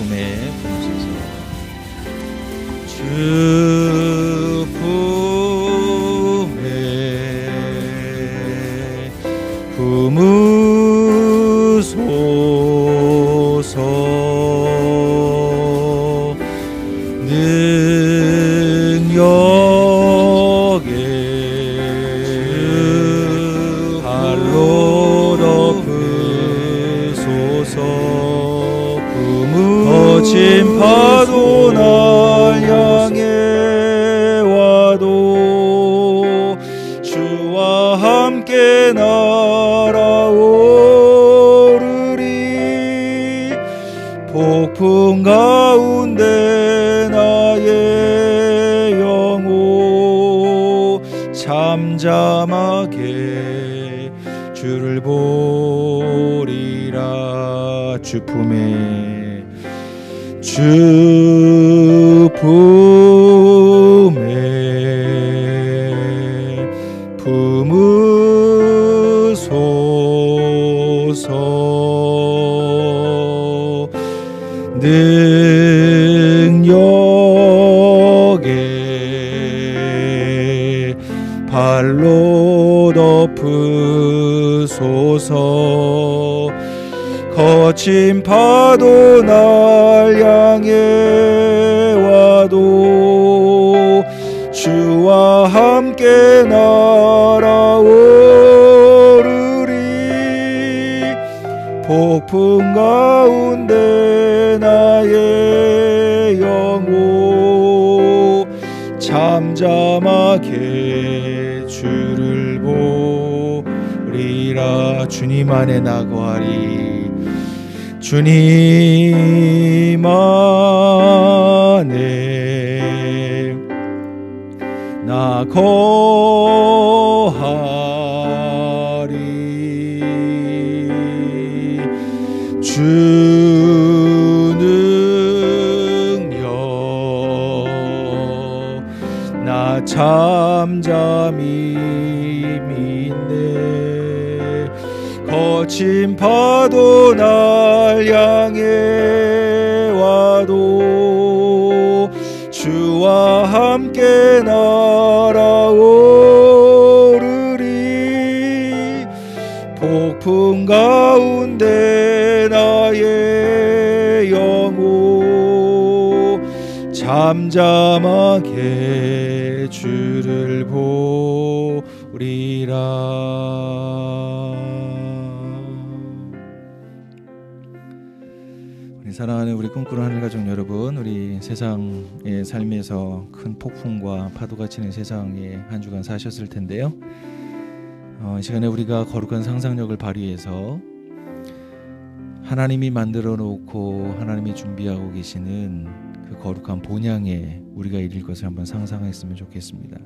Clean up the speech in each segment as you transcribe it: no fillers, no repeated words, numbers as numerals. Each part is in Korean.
품에 품으소서. 주 품에 품으소서. 능력에 발로 덮으소서. 거친 파도 날 향해 와도 주와 함께 날아오르리. 폭풍 가운데 나의 영혼 잠잠하게 주를 보리라. 주 품에 주 품에 품으소서. 능력에 발로 덮으소서. 거친 파도 날 향해 와도 주와 함께 날아오르리. 폭풍 가운데 나의 영혼 잠잠하게 주를 보리라. 주님 안에 나거하리. 주님 안에 나거하리. 주 능력 나 잠잠히 믿네. 거친 파도 날 향해 와도 주와 함께 날아오르리. 폭풍 가운데 나의 영혼 잠잠하게 주를 보리라. 사랑하는 우리 꿈꾸는 하늘가족 여러분, 우리 세상의 삶에서 큰 폭풍과 파도가 치는 세상에 한 주간 사셨을 텐데요. 이 시간에 우리가 거룩한 상상력을 발휘해서 하나님이 만들어 놓고 하나님이 준비하고 계시는 그 거룩한 본향에 우리가 이룰 것을 한번 상상했으면 좋겠습니다.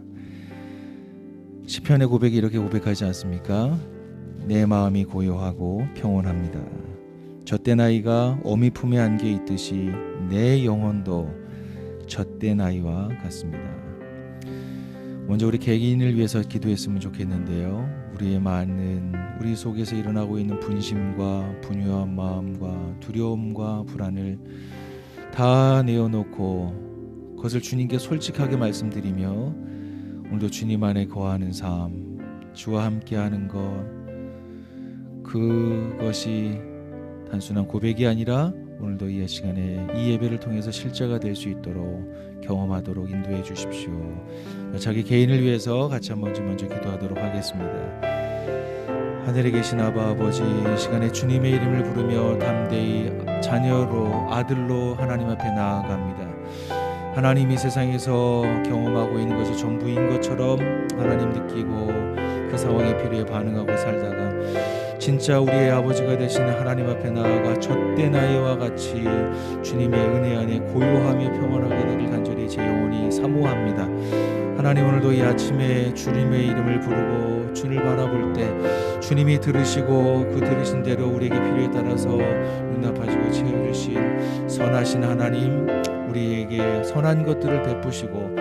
시편의 고백이 이렇게 고백하지 않습니까? 내 마음이 고요하고 평온합니다. 젖된 아이가 어미 품에 안겨 있듯이 내 영혼도 젖된 아이와 같습니다. 먼저 우리 개인을 위해서 기도했으면 좋겠는데요. 우리 속에서 일어나고 있는 분심과 분유한 마음과 두려움과 불안을 다 내어놓고 그것을 주님께 솔직하게 말씀드리며 오늘도 주님 안에 거하는 삶, 주와 함께하는 것, 그것이 단순한 고백이 아니라 오늘도 이 시간에 이 예배를 통해서 실제가 될 수 있도록 경험하도록 인도해 주십시오. 자기 개인을 위해서 같이 한번 먼저 기도하도록 하겠습니다. 하늘에 계신 아바 아버지, 이 시간에 주님의 이름을 부르며 담대히 자녀로 아들로 하나님 앞에 나아갑니다. 하나님이 세상에서 경험하고 있는 것이 전부인 것처럼 하나님 느끼고 그 상황에 필요에 반응하고 살다가 진짜 우리의 아버지가 되시는 하나님 앞에 나아가 젖된 아이와 같이 주님의 은혜 안에 고요하며 평안하게 되길 간절히 제 영혼이 사모합니다. 하나님, 오늘도 이 아침에 주님의 이름을 부르고 주를 바라볼 때 주님이 들으시고 그 들으신 대로 우리에게 필요에 따라서 응답하시고 채워주신 선하신 하나님, 우리에게 선한 것들을 베푸시고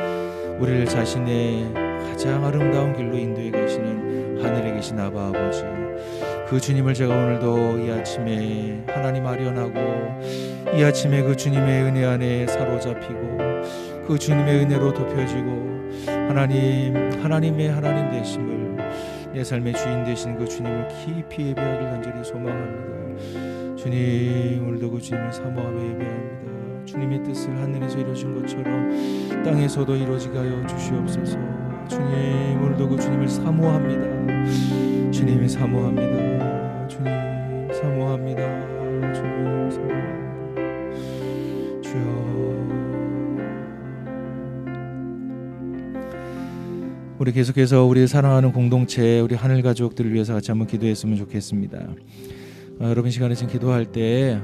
우리를 자신의 가장 아름다운 길로 인도해 계시는 하늘에 계신 아바 아버지, 그 주님을 제가 오늘도 이 아침에 하나님 아련하고 이 아침에 그 주님의 은혜 안에 사로잡히고 그 주님의 은혜로 덮여지고 하나님의 하나님 되심을 내 삶의 주인 되신 그 주님을 깊이 예배하길 간절히 소망합니다. 주님, 오늘도 그 주님을 사모하며 예배합니다. 주님의 뜻을 하늘에서 이루어진 것처럼 땅에서도 이루어지게 하여 주시옵소서. 주님, 오늘도 그 주님을 사모합니다. 주님 사모합니다. 주님 사모합니다. 주님 사모합니다. 주여, 우리 계속해서 우리 사랑하는 공동체, 우리 하늘 가족들을 위해서 같이 한번 기도했으면 좋겠습니다. 여러분 시간에 지금 기도할 때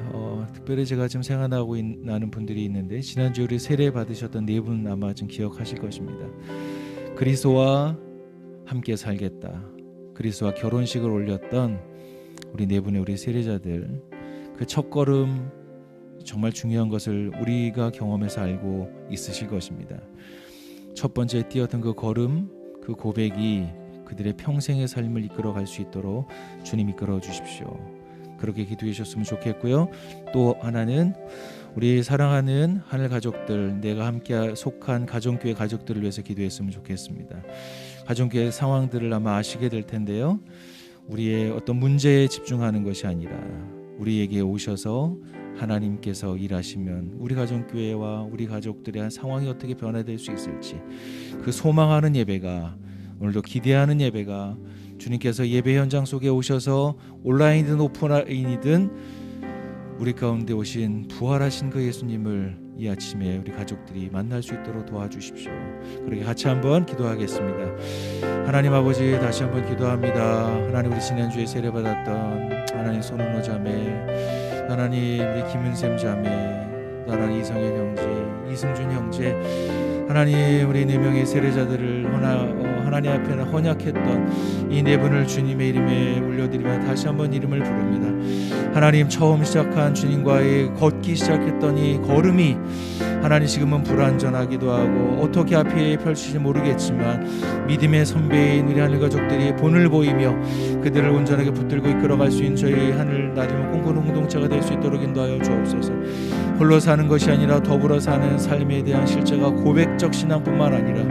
특별히 제가 지금 생각나고 나는 분들이 있는데, 지난주 우리 세례 받으셨던 네 분 아마 좀 기억하실 것입니다. 그리스도와 함께 살겠다, 그리스도와 결혼식을 올렸던 우리 네 분의 우리 세례자들, 그 첫걸음 정말 중요한 것을 우리가 경험해서 알고 있으실 것입니다. 첫 번째 뛰었던 그 걸음, 그 고백이 그들의 평생의 삶을 이끌어갈 수 있도록 주님 이끌어 주십시오. 그렇게 기도해 주셨으면 좋겠고요. 또 하나는 우리 사랑하는 하늘 가족들, 내가 함께 속한 가정교회 가족들을 위해서 기도했으면 좋겠습니다. 가정교회 상황들을 아마 아시게 될 텐데요, 우리의 어떤 문제에 집중하는 것이 아니라 우리에게 오셔서 하나님께서 일하시면 우리 가정교회와 우리 가족들의 상황이 어떻게 변화될 수 있을지, 그 소망하는 예배가, 오늘도 기대하는 예배가, 주님께서 예배 현장 속에 오셔서 온라인이든 오프라인이든 우리 가운데 오신 부활하신 그 예수님을 이 아침에 우리 가족들이 만날 수 있도록 도와주십시오. 그렇게 같이 한번 기도하겠습니다. 하나님 아버지, 다시 한번 기도합니다. 하나님, 우리 지난주에 세례받았던 하나님 손은호 자매, 하나님 우리 김은샘 자매, 하나님 이성현 형제, 이승준 형제, 하나님 우리 네 명의 세례자들을 하나님 앞에는 헌약했던 이 네 분을 주님의 이름에 올려드리며 다시 한번 이름을 부릅니다. 하나님, 처음 시작한 주님과의 걷기 시작했던 이 걸음이 하나님 지금은 불완전하기도 하고 어떻게 앞에 펼칠지 모르겠지만 믿음의 선배인 우리 하늘 가족들이 본을 보이며 그들을 온전하게 붙들고 이끌어갈 수 있는 저희 하늘 나님은 꿈꾸는 공동체가 될 수 있도록 인도하여 주옵소서. 홀로 사는 것이 아니라 더불어 사는 삶에 대한 실제가 고백적 신앙뿐만 아니라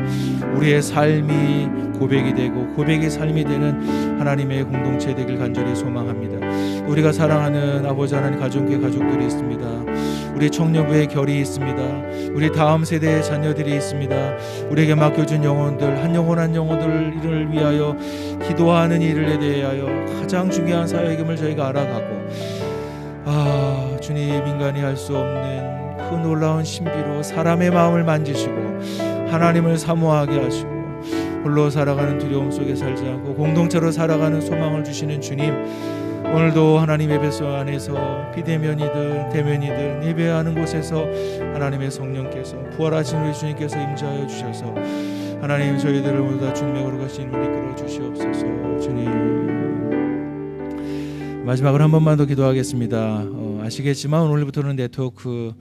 우리의 삶이 고백이 되고 고백이 삶이 되는 하나님의 공동체 되길 간절히 소망합니다. 우리가 사랑하는 아버지 하나님 가정교회 가족들이 있습니다. 우리 청년부의 결이 있습니다. 우리 다음 세대의 자녀들이 있습니다. 우리에게 맡겨준 영혼들, 한 영혼 한 영혼들을 위하여 기도하는 일에 대하여 가장 중요한 사역임을 저희가 알아가고, 주님, 인간이 할 수 없는 그 놀라운 신비로 사람의 마음을 만지시고 하나님을 사모하게 하시고 홀로 살아가는 두려움 속에 살지 않고 공동체로 살아가는 소망을 주시는 주님, 오늘도 하나님 예배소 안에서 비대면이든 대면이든 예배하는 곳에서 하나님의 성령께서 부활하신 우리 주님께서 임재하여 주셔서 하나님 저희들을 모두 다 주님의 거룩하신 이름으로 이끌어 주시옵소서. 주님, 마지막으로 한 번만 더 기도하겠습니다. 아시겠지만 오늘부터는 네트워크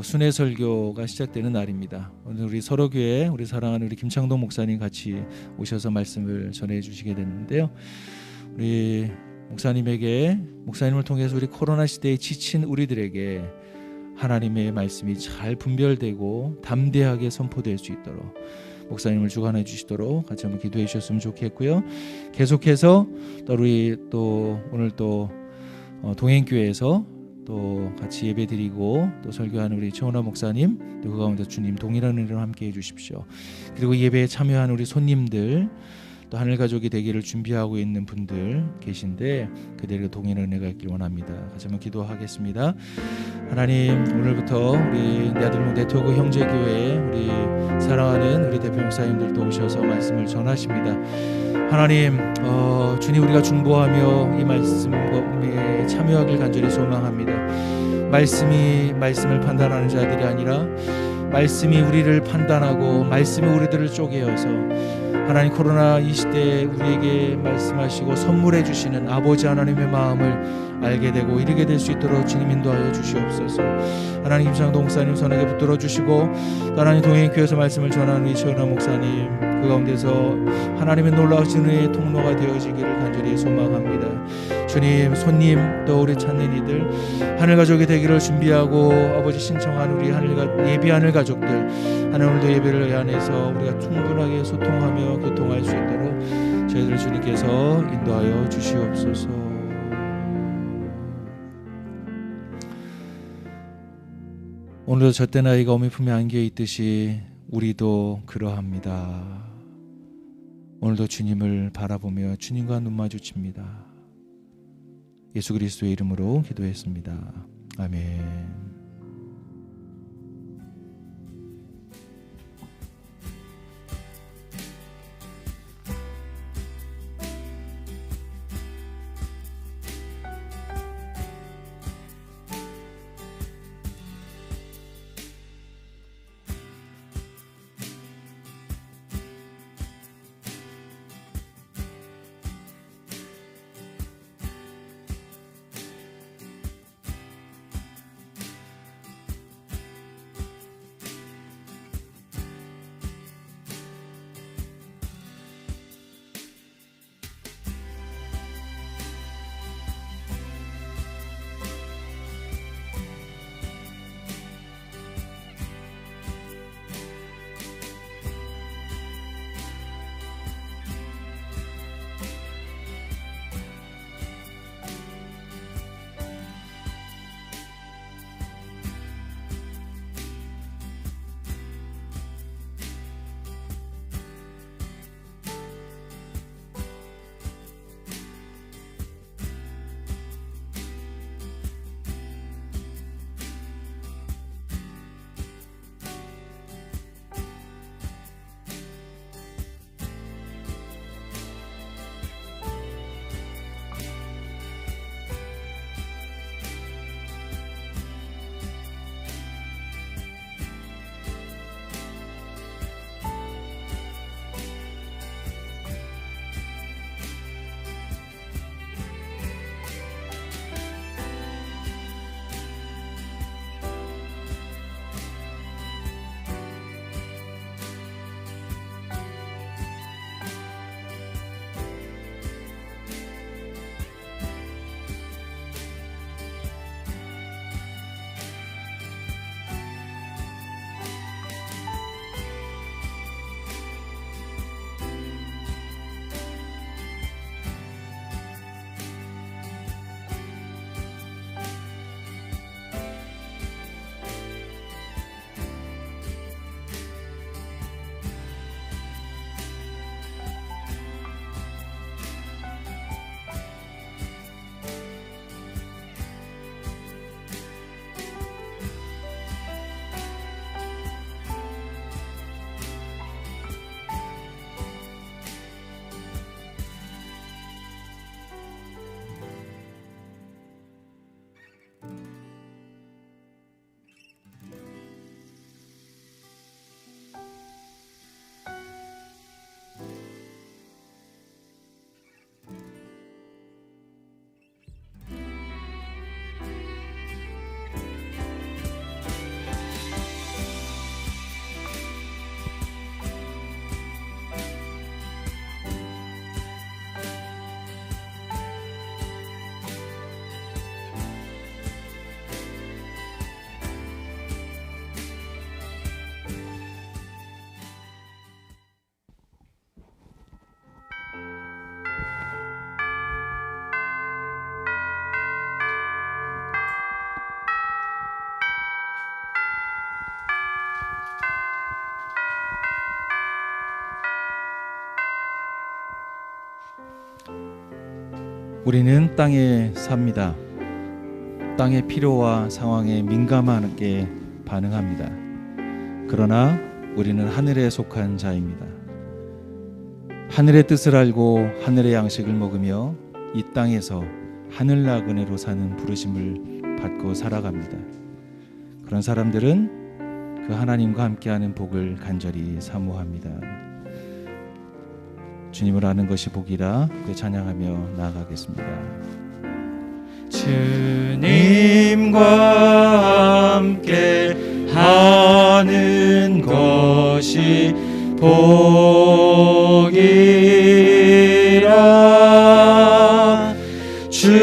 순회 설교가 시작되는 날입니다. 오늘 우리 서로교회 우리 사랑하는 우리 김창동 목사님 같이 오셔서 말씀을 전해 주시게 됐는데요, 우리 목사님을 통해서 우리 코로나 시대에 지친 우리들에게 하나님의 말씀이 잘 분별되고 담대하게 선포될 수 있도록 목사님을 주관해 주시도록 같이 한번 기도해 주셨으면 좋겠고요. 계속해서 또 오늘 또 동행교회에서 또 같이 예배드리고 또 설교하는 우리 최원화 목사님, 또 그 가운데 주님 동일한 은혜로 함께해 주십시오. 그리고 예배에 참여하는 우리 손님들, 또 하늘 가족이 되기를 준비하고 있는 분들 계신데 그들에게 동일한 은혜가 있길 원합니다. 같이 한번 기도하겠습니다. 하나님, 오늘부터 우리 내아들목 네트워크 형제교회에 우리 사랑하는 우리 대표 목사님들도 오셔서 말씀을 전하십니다. 하나님, 주님, 우리가 중보하며 이 말씀에 참여하길 간절히 소망합니다. 말씀을 판단하는 자들이 아니라 말씀이 우리를 판단하고 말씀이 우리들을 쪼개어서 하나님, 코로나 이 시대에 우리에게 말씀하시고 선물해 주시는 아버지 하나님의 마음을 알게 되고 이르게 될 수 있도록 주님 인도하여 주시옵소서. 하나님, 김창동 목사님 손에게 붙들어 주시고, 하나님 동행교회에서 말씀을 전하는 우리 최은하 목사님, 그 가운데서 하나님의 놀라우신 은혜의 통로가 되어지기를 간절히 소망합니다. 주님, 손님 또 우리 찾는 이들 하늘 가족이 되기를 준비하고 아버지 신청한 우리 예비 하늘 가족들 하나님 오늘도 예배를 안에서 우리가 충분하게 소통하며 교통할 수 있도록 저희들 주님께서 인도하여 주시옵소서. 오늘도 젖된 아이가 어미 품에 안겨 있듯이 우리도 그러합니다. 오늘도 주님을 바라보며 주님과 눈 마주칩니다. 예수 그리스도의 이름으로 기도했습니다. 아멘. 우리는 땅에 삽니다. 땅의 필요와 상황에 민감하게 반응합니다. 그러나 우리는 하늘에 속한 자입니다. 하늘의 뜻을 알고 하늘의 양식을 먹으며 이 땅에서 하늘 나그네로 사는 부르심을 받고 살아갑니다. 그런 사람들은 그 하나님과 함께하는 복을 간절히 사모합니다. 주님을 아는 것이 복이라 그 찬양하며 나아가겠습니다. 주님과 함께 하는 것이 축복이라. 주님의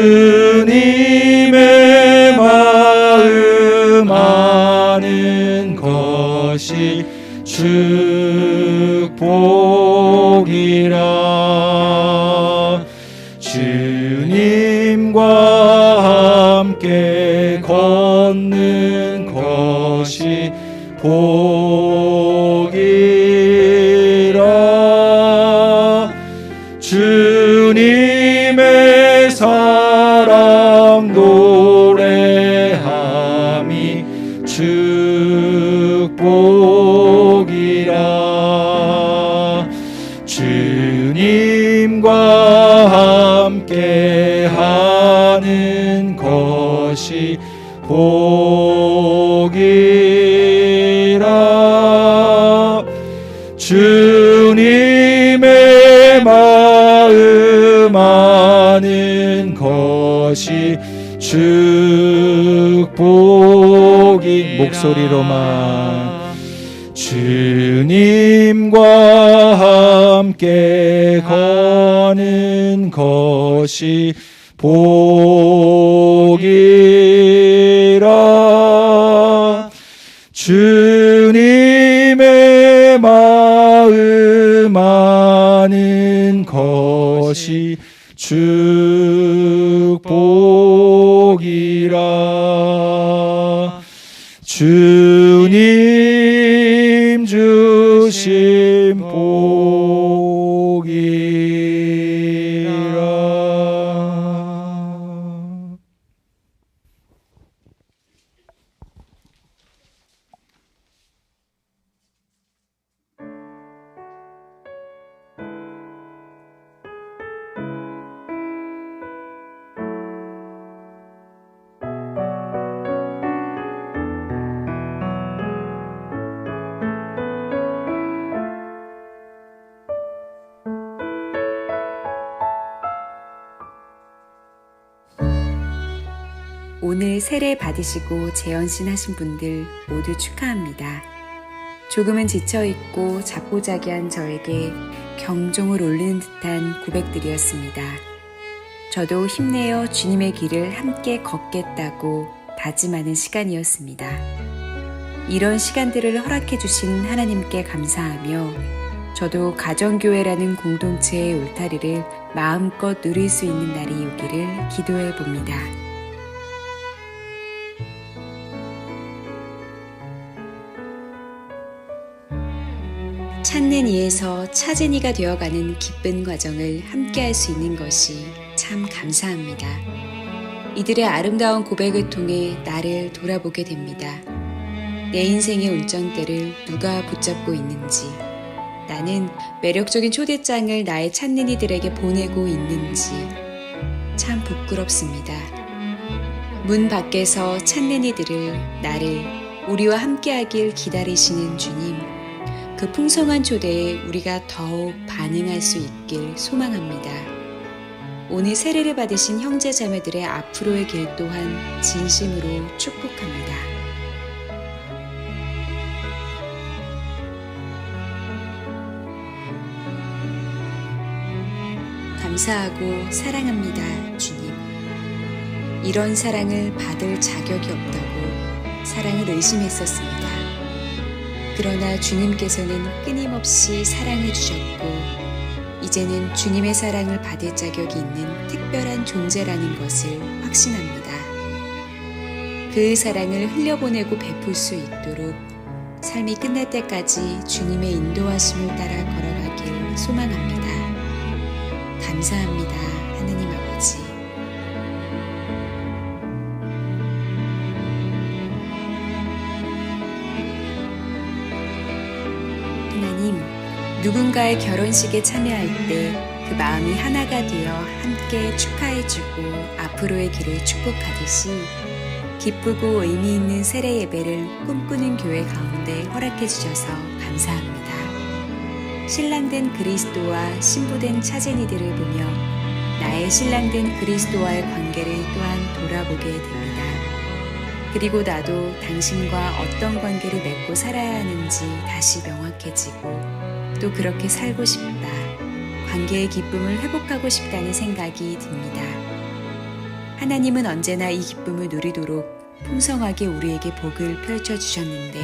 마음 아는 것이 축복이라. 주님과 함께 걷는 것이 복이라. 주님의 사랑 노래함이 축복이라. 주님과 함께 하는 것이 복이라. 주님의 마음 아는 것이 축복이. 목소리로만. 주님과 함께 거는 것이 복이라. 주님의 마음 아는 것이 축복이라. 주님 주신 복이라. 오늘 세례 받으시고 재언신 하신 분들 모두 축하합니다. 조금은 지쳐있고 자포자기한 저에게 경종을 울리는 듯한 고백들이었습니다. 저도 힘내어 주님의 길을 함께 걷겠다고 다짐하는 시간이었습니다. 이런 시간들을 허락해 주신 하나님께 감사하며 저도 가정교회라는 공동체의 울타리를 마음껏 누릴 수 있는 날이 오기를 기도해 봅니다. 찾는 이에서 찾은 이가 되어가는 기쁜 과정을 함께할 수 있는 것이 참 감사합니다. 이들의 아름다운 고백을 통해 나를 돌아보게 됩니다. 내 인생의 운전대를 누가 붙잡고 있는지, 나는 매력적인 초대장을 나의 찾는 이들에게 보내고 있는지 참 부끄럽습니다. 문 밖에서 찾는 이들을, 나를 우리와 함께하길 기다리시는 주님, 그 풍성한 초대에 우리가 더욱 반응할 수 있길 소망합니다. 오늘 세례를 받으신 형제 자매들의 앞으로의 길 또한 진심으로 축복합니다. 감사하고 사랑합니다, 주님. 이런 사랑을 받을 자격이 없다고 사랑을 의심했었습니다. 그러나 주님께서는 끊임없이 사랑해 주셨고, 이제는 주님의 사랑을 받을 자격이 있는 특별한 존재라는 것을 확신합니다. 그 사랑을 흘려보내고 베풀 수 있도록 삶이 끝날 때까지 주님의 인도하심을 따라 걸어가길 소망합니다. 감사합니다, 하나님 아버지. 하나님, 누군가의 결혼식에 참여할 때 그 마음이 하나가 되어 함께 축하해주고 앞으로의 길을 축복하듯이 기쁘고 의미 있는 세례 예배를 꿈꾸는 교회 가운데 허락해 주셔서 감사합니다. 신랑된 그리스도와 신부된 차진이들을 보며 나의 신랑된 그리스도와의 관계를 또한 돌아보게 됩니다. 그리고 나도 당신과 어떤 관계를 맺고 살아야 하는지 다시 명확해지고 또 그렇게 살고 싶다. 관계의 기쁨을 회복하고 싶다는 생각이 듭니다. 하나님은 언제나 이 기쁨을 누리도록 풍성하게 우리에게 복을 펼쳐주셨는데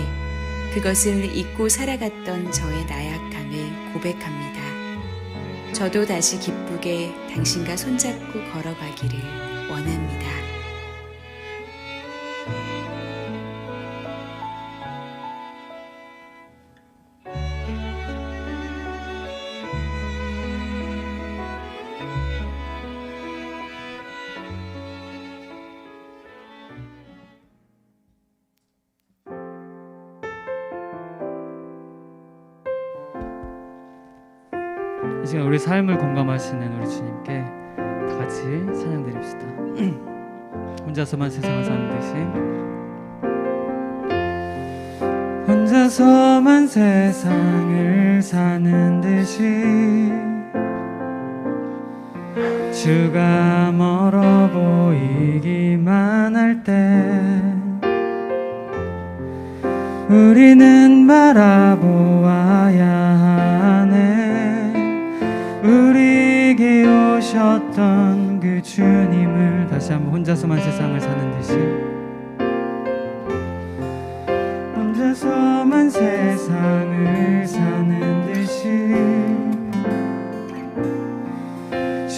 그것을 잊고 살아갔던 저의 나약함을 고백합니다. 저도 다시 기쁘게 당신과 손잡고 걸어가기를 원합니다. 이 시간 우리 삶을 공감하시는 우리 주님께 다 같이 찬양 드립시다. 혼자서만 세상을 사는 듯이, 혼자서만 세상을 사는 듯이, 주가 멀어 보이기만 할 때 우리는 바라보아야 하네. 우리에게 오셨던 그 주님을. 다시 한번 혼자서만 세상을 사는 듯이, 혼자서만 세상을 사는 듯이,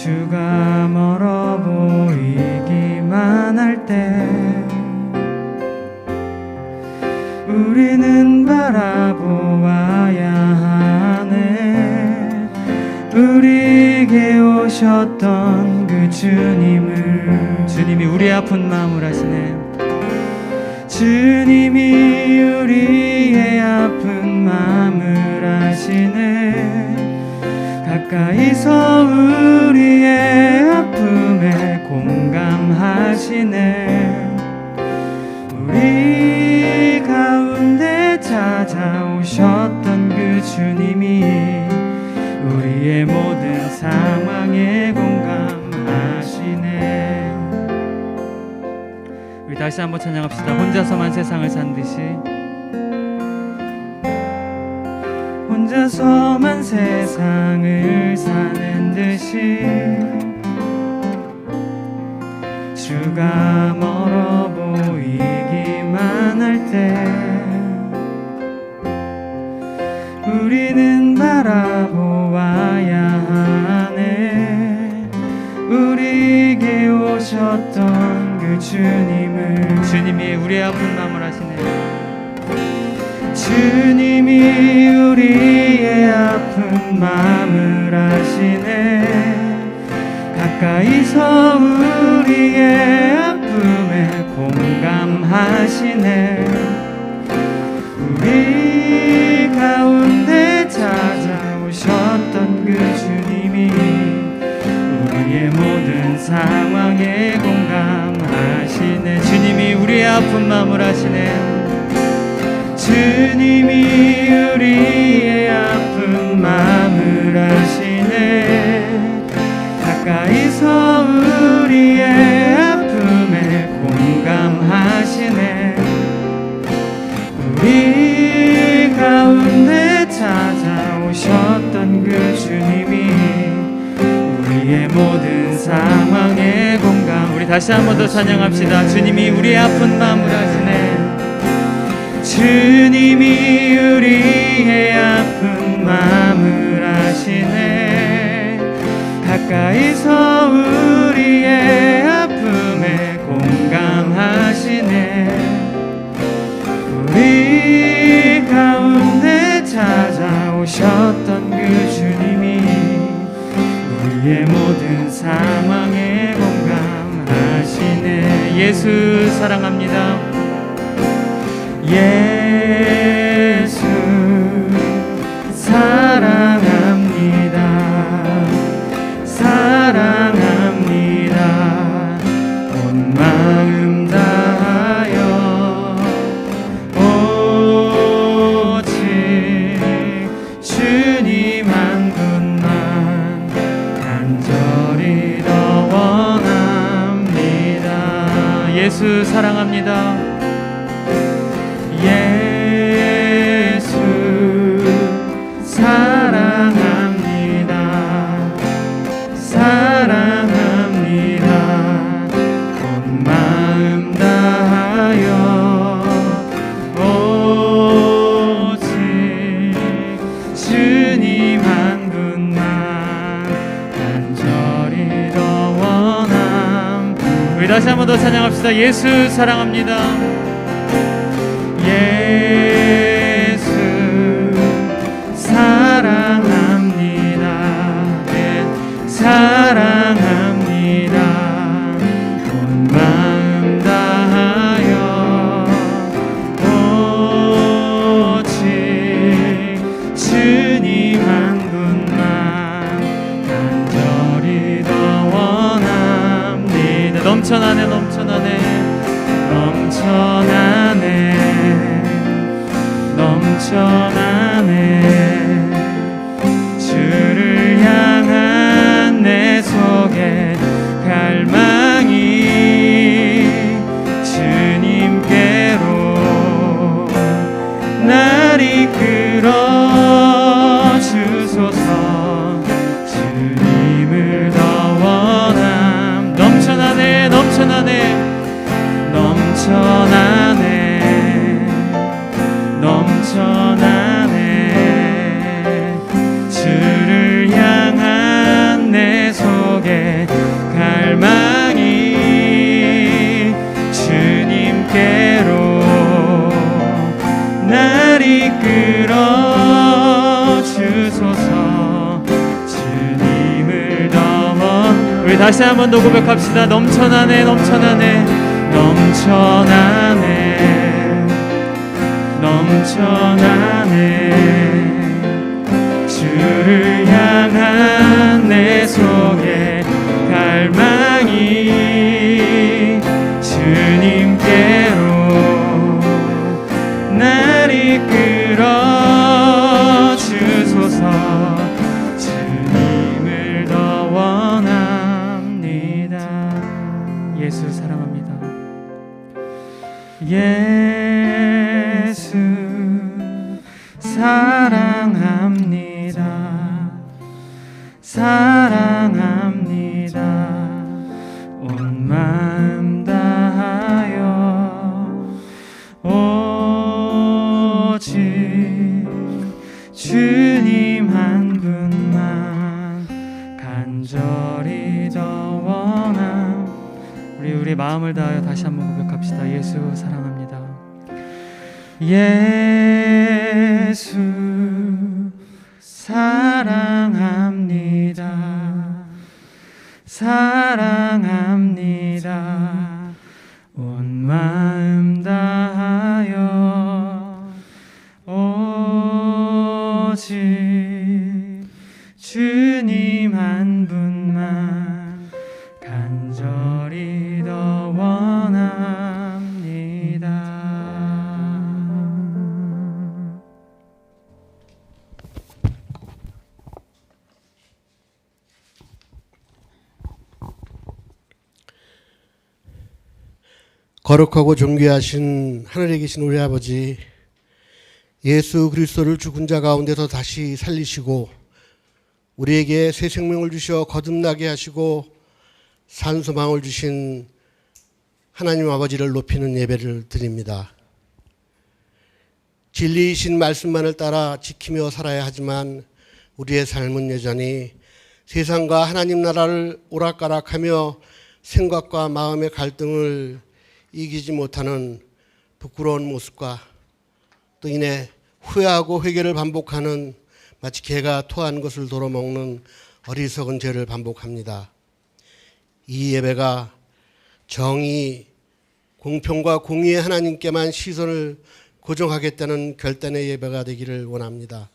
주가 멀어 보이기만 할 때 우리는 바라보아야 하네. 우리에게 오셨던 그 주님을. 주님이 우리의 아픈 마음을 아시네. 주님이 우리의 아픈 마음을 아시네. 가까이서 우리의 아픔에 공감하시네. 우리 가운데 찾아오셨던 그 주님이 우리의 모든 상황에 공감하시네. 우리 다시 한번 찬양합시다. 혼자서만 세상을 산 듯이, 혼자서만 세상을 사는 듯이, 주가 멀어 보이기만 할 때 우리는 바라보아야 하네. 우리에게 오셨던 그 주님을. 주님이 우리의 아픈 마음을 아시네. 주님이 우리의 아픈 마음을 아시네. 가까이서 우리의 아픔에 공감하시네. 우리 가운데 찾아오셨던 그 주님이 우리의 모든 상황에 공감하시네. 주님이 우리의 아픈 마음을 아시네. 주님이 우리의 아픈 마음을 아시네. 가까이서 우리의 아픔에 공감하시네. 우리 가운데 찾아오셨던 그 주님이 우리의 모든 상황에 공감. 우리 다시 한 번 더 찬양합시다. 주님이 우리의 아픈 마음을 아시네. 주님이 우리의 아픈 마음을 아시네. 가까이서 우리의 아픔에 공감하시네. 우리 가운데 찾아오셨던 그 주님이 우리의 모든 상황에 공감하시네. 예수 사랑합니다. 예수 사랑합니다. 사랑합니다. 온 마음 다하여 오직 주님 한 분만 간절히 더 원합니다. 예수 사랑합니다. 예수 사랑합니다. 우리 다시 한 번 더 찬양합시다. 예수 사랑합니다. 예수 사랑합니다. 네, 사랑합니다. 온 마음 다하여 오직 주님 한 분만 간절히 더 원합니다. 넘쳐나네 넘쳐나네 넘쳐나네 넘쳐나네 주를 향한 내 속에 갈망이 주님께로 날 이끌어 주소서 주님을 더 원함 넘쳐나네 넘쳐나네 넘쳐나네 넘쳐나네 주를 향한 내 속에 갈망이 주님께로 날 이끌어 주소서 주님을 더 우리 다시 한 번 더 고백합시다. 넘쳐나네 넘쳐나네 넘쳐나네 넘쳐나네 주를 향한 내 속에 갈망이 주님께로 날 이끌어 주소서 주님을 더 원합니다. 예수 사랑합니다. 예수 사랑합니다. 사랑합니다. 온 마음 다하여 오직 주님 한 분만 간절히 더 원함. 우리 마음을 다하여 다시 한번 고백합시다. 예수 사랑합니다. 예수 사랑합니다. 사랑합니다. 온 마음 다하여 오직 주님 한 분만 간절히 더 원합니다. 거룩하고 존귀하신 하늘에 계신 우리 아버지, 예수 그리스도를 죽은 자 가운데서 다시 살리시고 우리에게 새 생명을 주셔 거듭나게 하시고 산소망을 주신 하나님 아버지를 높이는 예배를 드립니다. 진리이신 말씀만을 따라 지키며 살아야 하지만 우리의 삶은 여전히 세상과 하나님 나라를 오락가락하며 생각과 마음의 갈등을 이기지 못하는 부끄러운 모습과 또 이내 후회하고 회개를 반복하는 마치 개가 토한 것을 도로먹는 어리석은 죄를 반복합니다. 이 예배가 정의, 공평과 공의의 하나님께만 시선을 고정하겠다는 결단의 예배가 되기를 원합니다.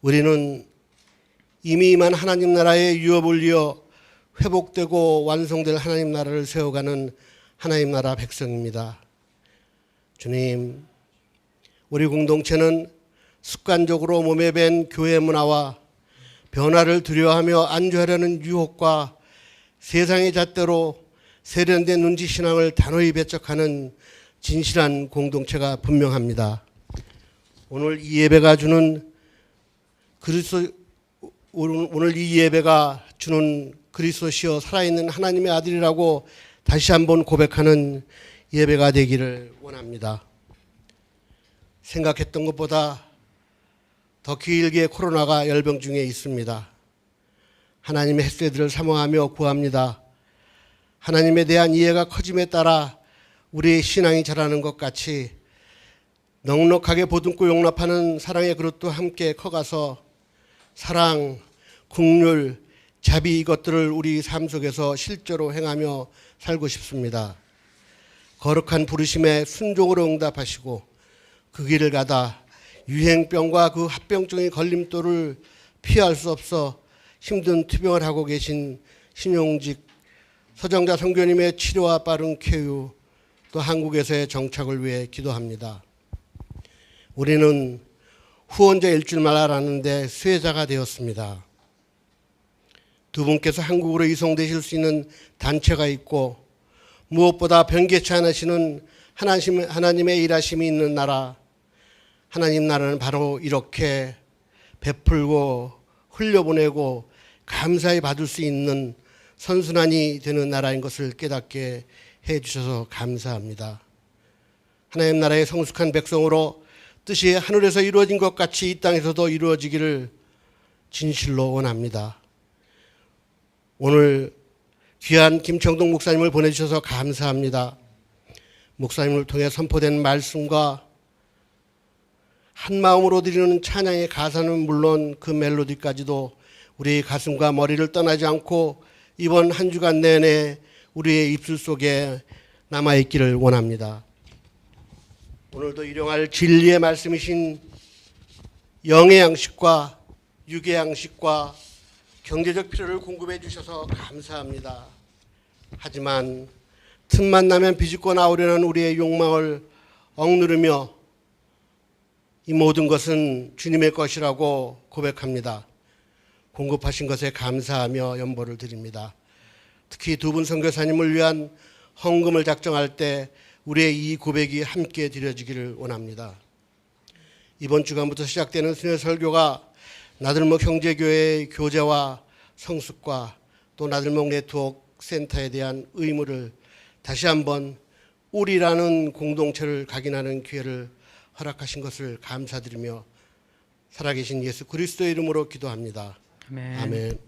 우리는 이미 임한 하나님 나라의 유업을 이어 회복되고 완성될 하나님 나라를 세워가는 하나님 나라 백성입니다. 주님, 우리 공동체는 습관적으로 몸에 밴 교회 문화와 변화를 두려워하며 안주하려는 유혹과 세상의 잣대로 세련된 눈치신앙을 단호히 배척하는 진실한 공동체가 분명합니다. 오늘 이 예배가 주는 그리스도시여 살아있는 하나님의 아들이라고 다시 한번 고백하는 예배가 되기를 원합니다. 생각했던 것보다 더 길게 코로나가 열병 중에 있습니다. 하나님의 햇새들을 사모하며 구합니다. 하나님에 대한 이해가 커짐에 따라 우리의 신앙이 자라는 것 같이 넉넉하게 보듬고 용납하는 사랑의 그릇도 함께 커가서 사랑, 긍휼, 자비 이것들을 우리 삶 속에서 실제로 행하며 살고 싶습니다. 거룩한 부르심에 순종으로 응답하시고 그 길을 가다 유행병과 그 합병증의 걸림돌을 피할 수 없어 힘든 투병을 하고 계신 신용직 서정자 선교님의 치료와 빠른 쾌유, 또 한국에서의 정착을 위해 기도합니다. 우리는 후원자일 줄만 알았는데 수혜자가 되었습니다. 두 분께서 한국으로 이송되실 수 있는 단체가 있고 무엇보다 변개치 않으시는 하나님의 일하심이 있는 나라, 하나님 나라는 바로 이렇게 베풀고 흘려보내고 감사히 받을 수 있는 선순환이 되는 나라인 것을 깨닫게 해주셔서 감사합니다. 하나님 나라의 성숙한 백성으로 뜻이 하늘에서 이루어진 것 같이 이 땅에서도 이루어지기를 진실로 원합니다. 오늘 귀한 김청동 목사님을 보내주셔서 감사합니다. 목사님을 통해 선포된 말씀과 한 마음으로 드리는 찬양의 가사는 물론 그 멜로디까지도 우리의 가슴과 머리를 떠나지 않고 이번 한 주간 내내 우리의 입술 속에 남아있기를 원합니다. 오늘도 일용할 진리의 말씀이신 영의 양식과 육의 양식과 경제적 필요를 공급해 주셔서 감사합니다. 하지만 틈만 나면 비집고 나오려는 우리의 욕망을 억누르며 이 모든 것은 주님의 것이라고 고백합니다. 공급하신 것에 감사하며 연보를 드립니다. 특히 두 분 선교사님을 위한 헌금을 작정할 때 우리의 이 고백이 함께 드려지기를 원합니다. 이번 주간부터 시작되는 순회 설교가 나들목 형제교회의 교제와 성숙과 또 나들목 네트워크 센터에 대한 의무를 다시 한번 우리라는 공동체를 각인하는 기회를 허락하신 것을 감사드리며 살아계신 예수 그리스도의 이름으로 기도합니다. 아멘. 아멘.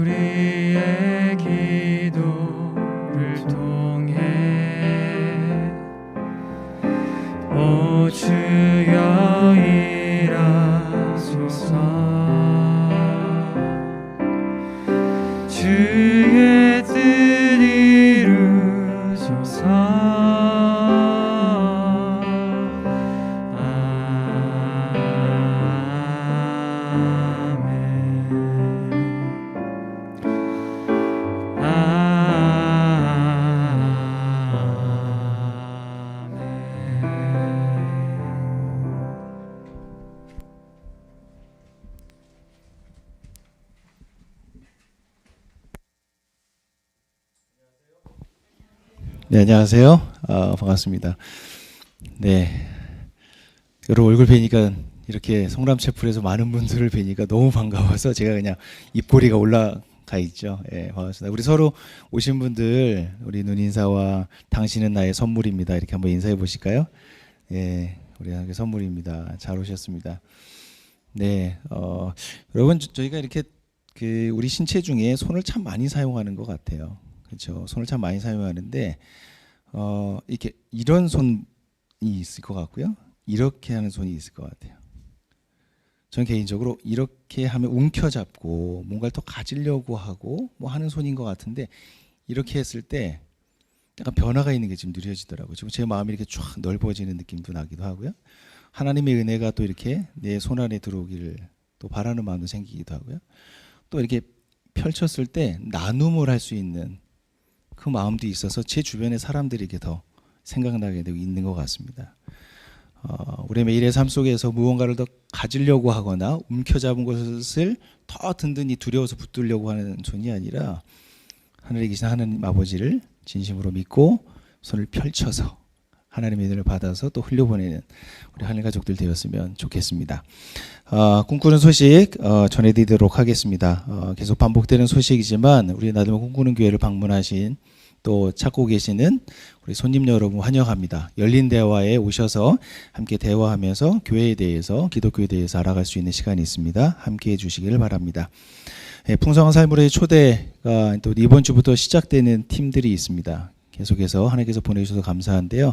우리의 기도를 통해 오 주여 일하소서 주의 뜻 이루소서 네, 안녕하세요. 반갑습니다. 네, 여러분 얼굴 뵈니까 이렇게 성남채플에서 많은 분들을 뵈니까 너무 반가워서 제가 그냥 입꼬리가 올라가 있죠. 예, 반갑습니다. 우리 서로 오신 분들, 우리 눈인사와 당신은 나의 선물입니다. 이렇게 한번 인사해 보실까요? 예, 우리 함께 선물입니다. 잘 오셨습니다. 네, 여러분 저희가 이렇게 우리 신체 중에 손을 참 많이 사용하는 것 같아요. 그렇죠. 손을 참 많이 사용하는데 이렇게 이런 손이 있을 것 같고요. 이렇게 하는 손이 있을 것 같아요. 저는 개인적으로 이렇게 하면 움켜잡고 뭔가를 더 가지려고 하고 뭐 하는 손인 것 같은데 이렇게 했을 때 약간 변화가 있는 게 지금 느껴지더라고요. 지금 제 마음이 이렇게 쫙 넓어지는 느낌도 나기도 하고요. 하나님의 은혜가 또 이렇게 내 손 안에 들어오기를 또 바라는 마음도 생기기도 하고요. 또 이렇게 펼쳤을 때 나눔을 할 수 있는 그 마음도 있어서 제 주변의 사람들에게 더 생각나게 되고 있는 것 같습니다. 우리의 매일의 삶 속에서 무언가를 더 가지려고 하거나 움켜잡은 것을 더 든든히 두려워서 붙들려고 하는 손이 아니라 하늘에 계신 하나님 아버지를 진심으로 믿고 손을 펼쳐서 하나님의 은혜를 받아서 또 흘려보내는 우리 하늘 가족들 되었으면 좋겠습니다. 꿈꾸는 소식 전해드리도록 하겠습니다. 계속 반복되는 소식이지만 우리 나들목 꿈꾸는 교회를 방문하신 또 찾고 계시는 우리 손님 여러분 환영합니다. 열린 대화에 오셔서 함께 대화하면서 교회에 대해서, 기독교에 대해서 알아갈 수 있는 시간이 있습니다. 함께해 주시기를 바랍니다. 풍성한 삶으로의 초대가 또 이번 주부터 시작되는 팀들이 있습니다. 계속해서 하나님께서 보내주셔서 감사한데요.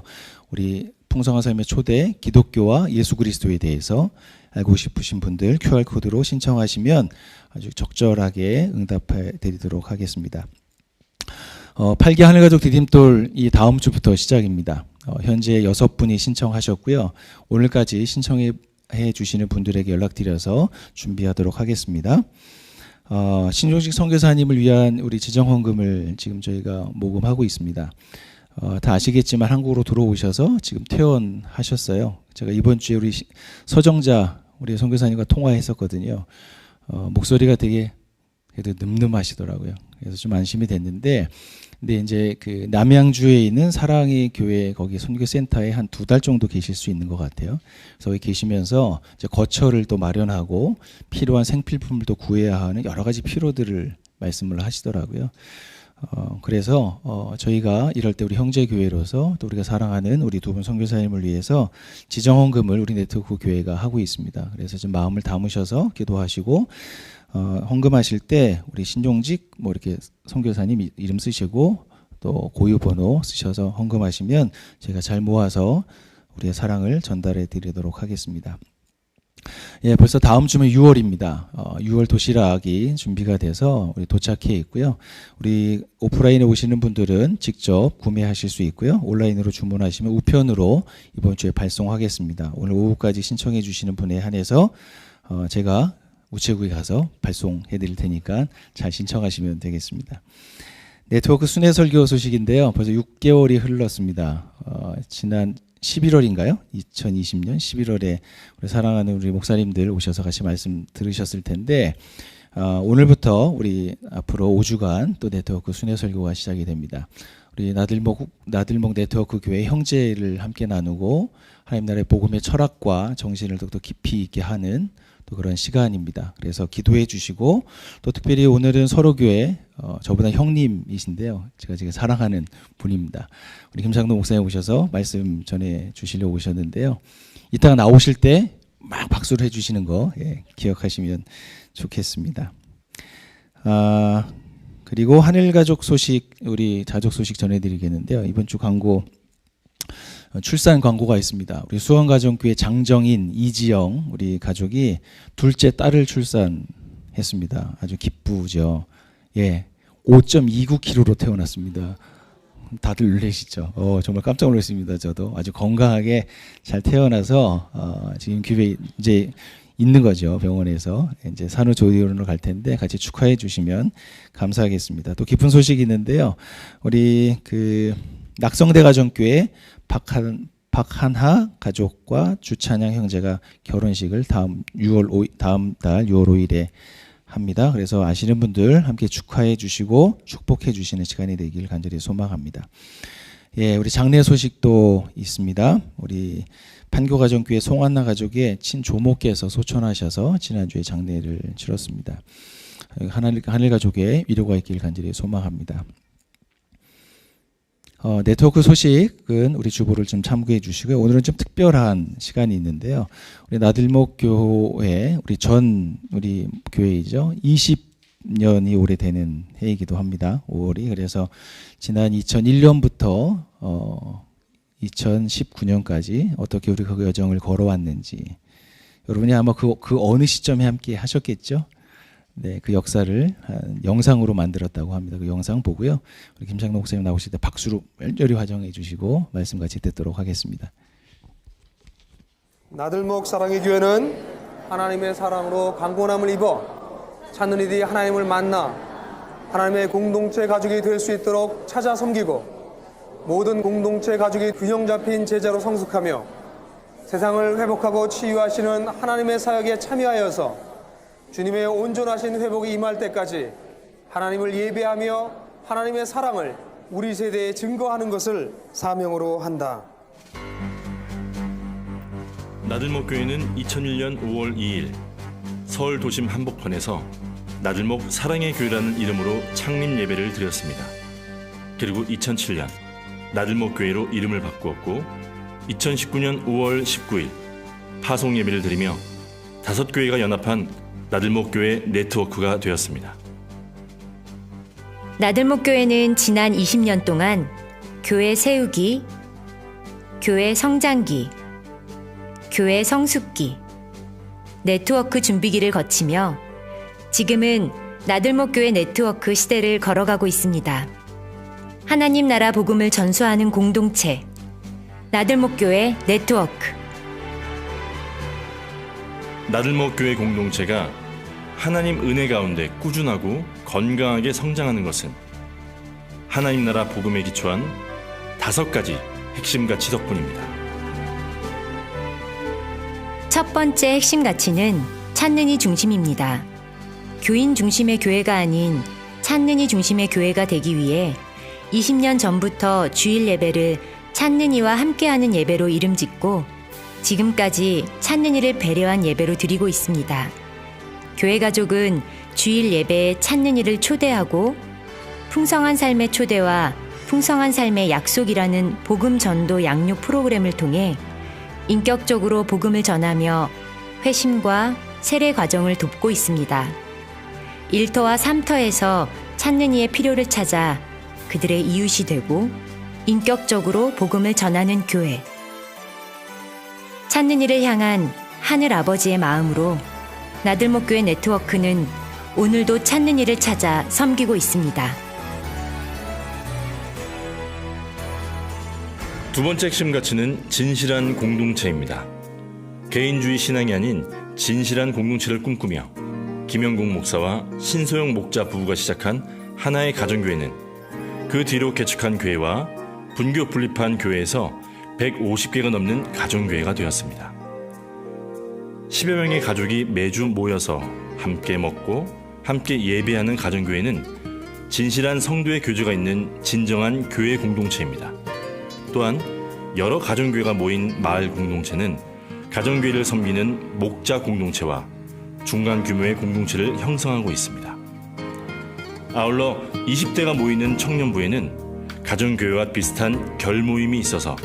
우리 풍성한 삶의 초대, 기독교와 예수 그리스도에 대해서 알고 싶으신 분들 QR코드로 신청하시면 아주 적절하게 응답해 드리도록 하겠습니다. 8기 하늘가족 디딤돌이 다음 주부터 시작입니다. 현재 6분이 신청하셨고요. 오늘까지 신청해 주시는 분들에게 연락드려서 준비하도록 하겠습니다. 신종식 선교사님을 위한 우리 지정헌금을 지금 저희가 모금하고 있습니다. 다 아시겠지만 한국으로 들어오셔서 지금 퇴원하셨어요. 제가 이번 주에 우리 서정자 우리 선교사님과 통화했었거든요. 목소리가 되게 그래도 늠름하시더라고요. 그래서 좀 안심이 됐는데, 근데 이제 그 남양주에 있는 사랑의 교회 거기 선교센터에 한 2달 정도 계실 수 있는 것 같아요. 그래서 거기 계시면서 이제 거처를 또 마련하고 필요한 생필품을 또 구해야 하는 여러 가지 필요들을 말씀을 하시더라고요. 그래서 저희가 이럴 때 우리 형제 교회로서 또 우리가 사랑하는 우리 두 분 선교사님을 위해서 지정헌금을 우리 네트워크 교회가 하고 있습니다. 그래서 좀 마음을 담으셔서 기도하시고 헌금하실 때 우리 신종직 뭐 이렇게 선교사님 이름 쓰시고 또 고유번호 쓰셔서 헌금하시면 제가 잘 모아서 우리의 사랑을 전달해 드리도록 하겠습니다. 예, 벌써 다음 주면 6월입니다. 6월 도시락이 준비가 돼서 우리 도착해 있고요. 우리 오프라인에 오시는 분들은 직접 구매하실 수 있고요. 온라인으로 주문하시면 우편으로 이번 주에 발송하겠습니다. 오늘 오후까지 신청해 주시는 분에 한해서 제가 우체국에 가서 발송해 드릴 테니까 잘 신청하시면 되겠습니다. 네트워크 순회 설교 소식인데요. 벌써 6개월이 흘렀습니다. 지난 11월인가요? 2020년 11월에 우리 사랑하는 우리 목사님들 오셔서 같이 말씀 들으셨을 텐데 오늘부터 우리 앞으로 5주간 또 네트워크 순회 설교가 시작이 됩니다. 우리 나들목 네트워크 교회 형제를 함께 나누고 하나님 나라의 복음의 철학과 정신을 더욱더 깊이 있게 하는 또 그런 시간입니다. 그래서 기도해 주시고 또 특별히 오늘은 서로교회 저보다 형님이신데요. 제가 지금 사랑하는 분입니다. 우리 김상동 목사님 오셔서 말씀 전해 주시려고 오셨는데요. 이따가 나오실 때 막 박수를 해주시는 거 기억하시면 좋겠습니다. 그리고 하늘가족 소식, 우리 자족 소식 전해드리겠는데요. 이번 주 광고 출산 광고가 있습니다. 우리 수원가정교회 장정인, 이지영 우리 가족이 둘째 딸을 출산했습니다. 아주 기쁘죠. 예, 5.29kg로 태어났습니다. 다들 놀라시죠? 정말 깜짝 놀랐습니다. 저도 아주 건강하게 잘 태어나서 지금 교회에 이제 있는 거죠. 병원에서 이제 산후조리원으로 갈 텐데 같이 축하해 주시면 감사하겠습니다. 또 기쁜 소식이 있는데요. 우리 그 낙성대 가정교회 박한하 가족과 주찬양 형제가 결혼식을 다음 달 6월 5일에 합니다. 그래서 아시는 분들 함께 축하해 주시고 축복해 주시는 시간이 되길 간절히 소망합니다. 예, 우리 장례 소식도 있습니다. 우리 판교가정교회 송한나 가족의 친조모께서 소천하셔서 지난주에 장례를 치렀습니다. 하늘가족의 위로가 있길 간절히 소망합니다. 네트워크 소식은 우리 주보를 좀 참고해 주시고요. 오늘은 좀 특별한 시간이 있는데요. 우리 나들목 교회 우리 교회이죠. 20년이 오래되는 해이기도 합니다. 5월이. 그래서 지난 2001년부터 2019년까지 어떻게 우리 그 여정을 걸어왔는지 여러분이 아마 그 어느 시점에 함께 하셨겠죠. 네, 그 역사를 영상으로 만들었다고 합니다. 그 영상 보고요. 우리 김창동 목사님 나오실 때 박수로 열렬히 화정해 주시고 말씀 같이 듣도록 하겠습니다. 나들목 사랑의 교회는 하나님의 사랑으로 강건함을 입어 찾는 이들이 하나님을 만나 하나님의 공동체 가족이 될 수 있도록 찾아 섬기고 모든 공동체 가족이 균형 잡힌 제자로 성숙하며 세상을 회복하고 치유하시는 하나님의 사역에 참여하여서 주님의 온전하신 회복이 임할 때까지 하나님을 예배하며 하나님의 사랑을 우리 세대에 증거하는 것을 사명으로 한다. 나들목 교회는 2001년 5월 2일 서울 도심 한복판에서 나들목 사랑의 교회라는 이름으로 창립 예배를 드렸습니다. 그리고 2007년 나들목 교회로 이름을 바꾸었고 2019년 5월 19일 파송 예배를 드리며 5교회가 연합한 나들목 교회 네트워크가 되었습니다. 나들목 교회는 지난 20년 동안 교회 세우기, 교회 성장기, 교회 성숙기, 네트워크 준비기를 거치며 지금은 나들목 교회 네트워크 시대를 걸어가고 있습니다. 하나님 나라 복음을 전수하는 공동체, 나들목 교회 네트워크. 나들목 교회 공동체가 하나님 은혜 가운데 꾸준하고 건강하게 성장하는 것은 하나님 나라 복음에 기초한 5가지 핵심 가치 덕분입니다. 첫 번째 핵심 가치는 찾는 이 중심입니다. 교인 중심의 교회가 아닌 찾는 이 중심의 교회가 되기 위해 20년 전부터 주일 예배를 찾는 이와 함께하는 예배로 이름 짓고 지금까지 찾는 이를 배려한 예배로 드리고 있습니다. 교회 가족은 주일 예배에 찾는 이를 초대하고 풍성한 삶의 초대와 풍성한 삶의 약속이라는 복음 전도 양육 프로그램을 통해 인격적으로 복음을 전하며 회심과 세례 과정을 돕고 있습니다. 1터와 3터에서 찾는 이의 필요를 찾아 그들의 이웃이 되고 인격적으로 복음을 전하는 교회. 찾는 이를 향한 하늘 아버지의 마음으로 나들목 교회 네트워크는 오늘도 찾는 이를 찾아 섬기고 있습니다. 두 번째 핵심 가치는 진실한 공동체입니다. 개인주의 신앙이 아닌 진실한 공동체를 꿈꾸며 김영국 목사와 신소영 목자 부부가 시작한 하나의 가정교회는 그 뒤로 개척한 교회와 분교 분립한 교회에서 150개가 넘는 가정교회가 되었습니다. 10여 명의 가족이 매주 모여서 함께 먹고 함께 예배하는 가정교회는 진실한 성도의 교제가 있는 진정한 교회 공동체입니다. 또한 여러 가정교회가 모인 마을 공동체는 가정교회를 섬기는 목자 공동체와 중간 규모의 공동체를 형성하고 있습니다. 아울러 20대가 모이는 청년부에는 가정교회와 비슷한 결모임이 있어서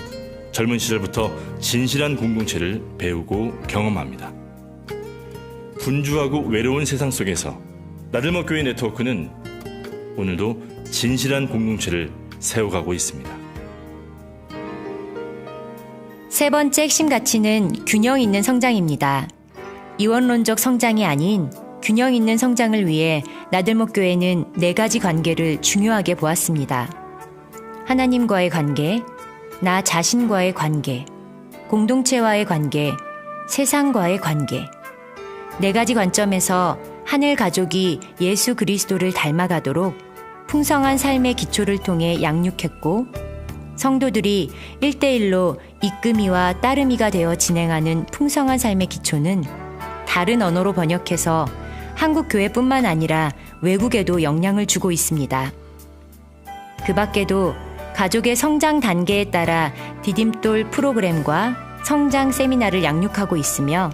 젊은 시절부터 진실한 공동체를 배우고 경험합니다. 분주하고 외로운 세상 속에서 나들목 교회 네트워크는 오늘도 진실한 공동체를 세워가고 있습니다. 세 번째 핵심 가치는 균형 있는 성장입니다. 이원론적 성장이 아닌 균형 있는 성장을 위해 나들목 교회는 4가지 관계를 중요하게 보았습니다. 하나님과의 관계, 나 자신과의 관계, 공동체와의 관계, 세상과의 관계. 4가지 관점에서 하늘 가족이 예수 그리스도를 닮아가도록 풍성한 삶의 기초를 통해 양육했고 성도들이 1대1로 이끄미와 따르미가 되어 진행하는 풍성한 삶의 기초는 다른 언어로 번역해서 한국 교회뿐만 아니라 외국에도 영향을 주고 있습니다. 그 밖에도 가족의 성장 단계에 따라 디딤돌 프로그램과 성장 세미나를 양육하고 있으며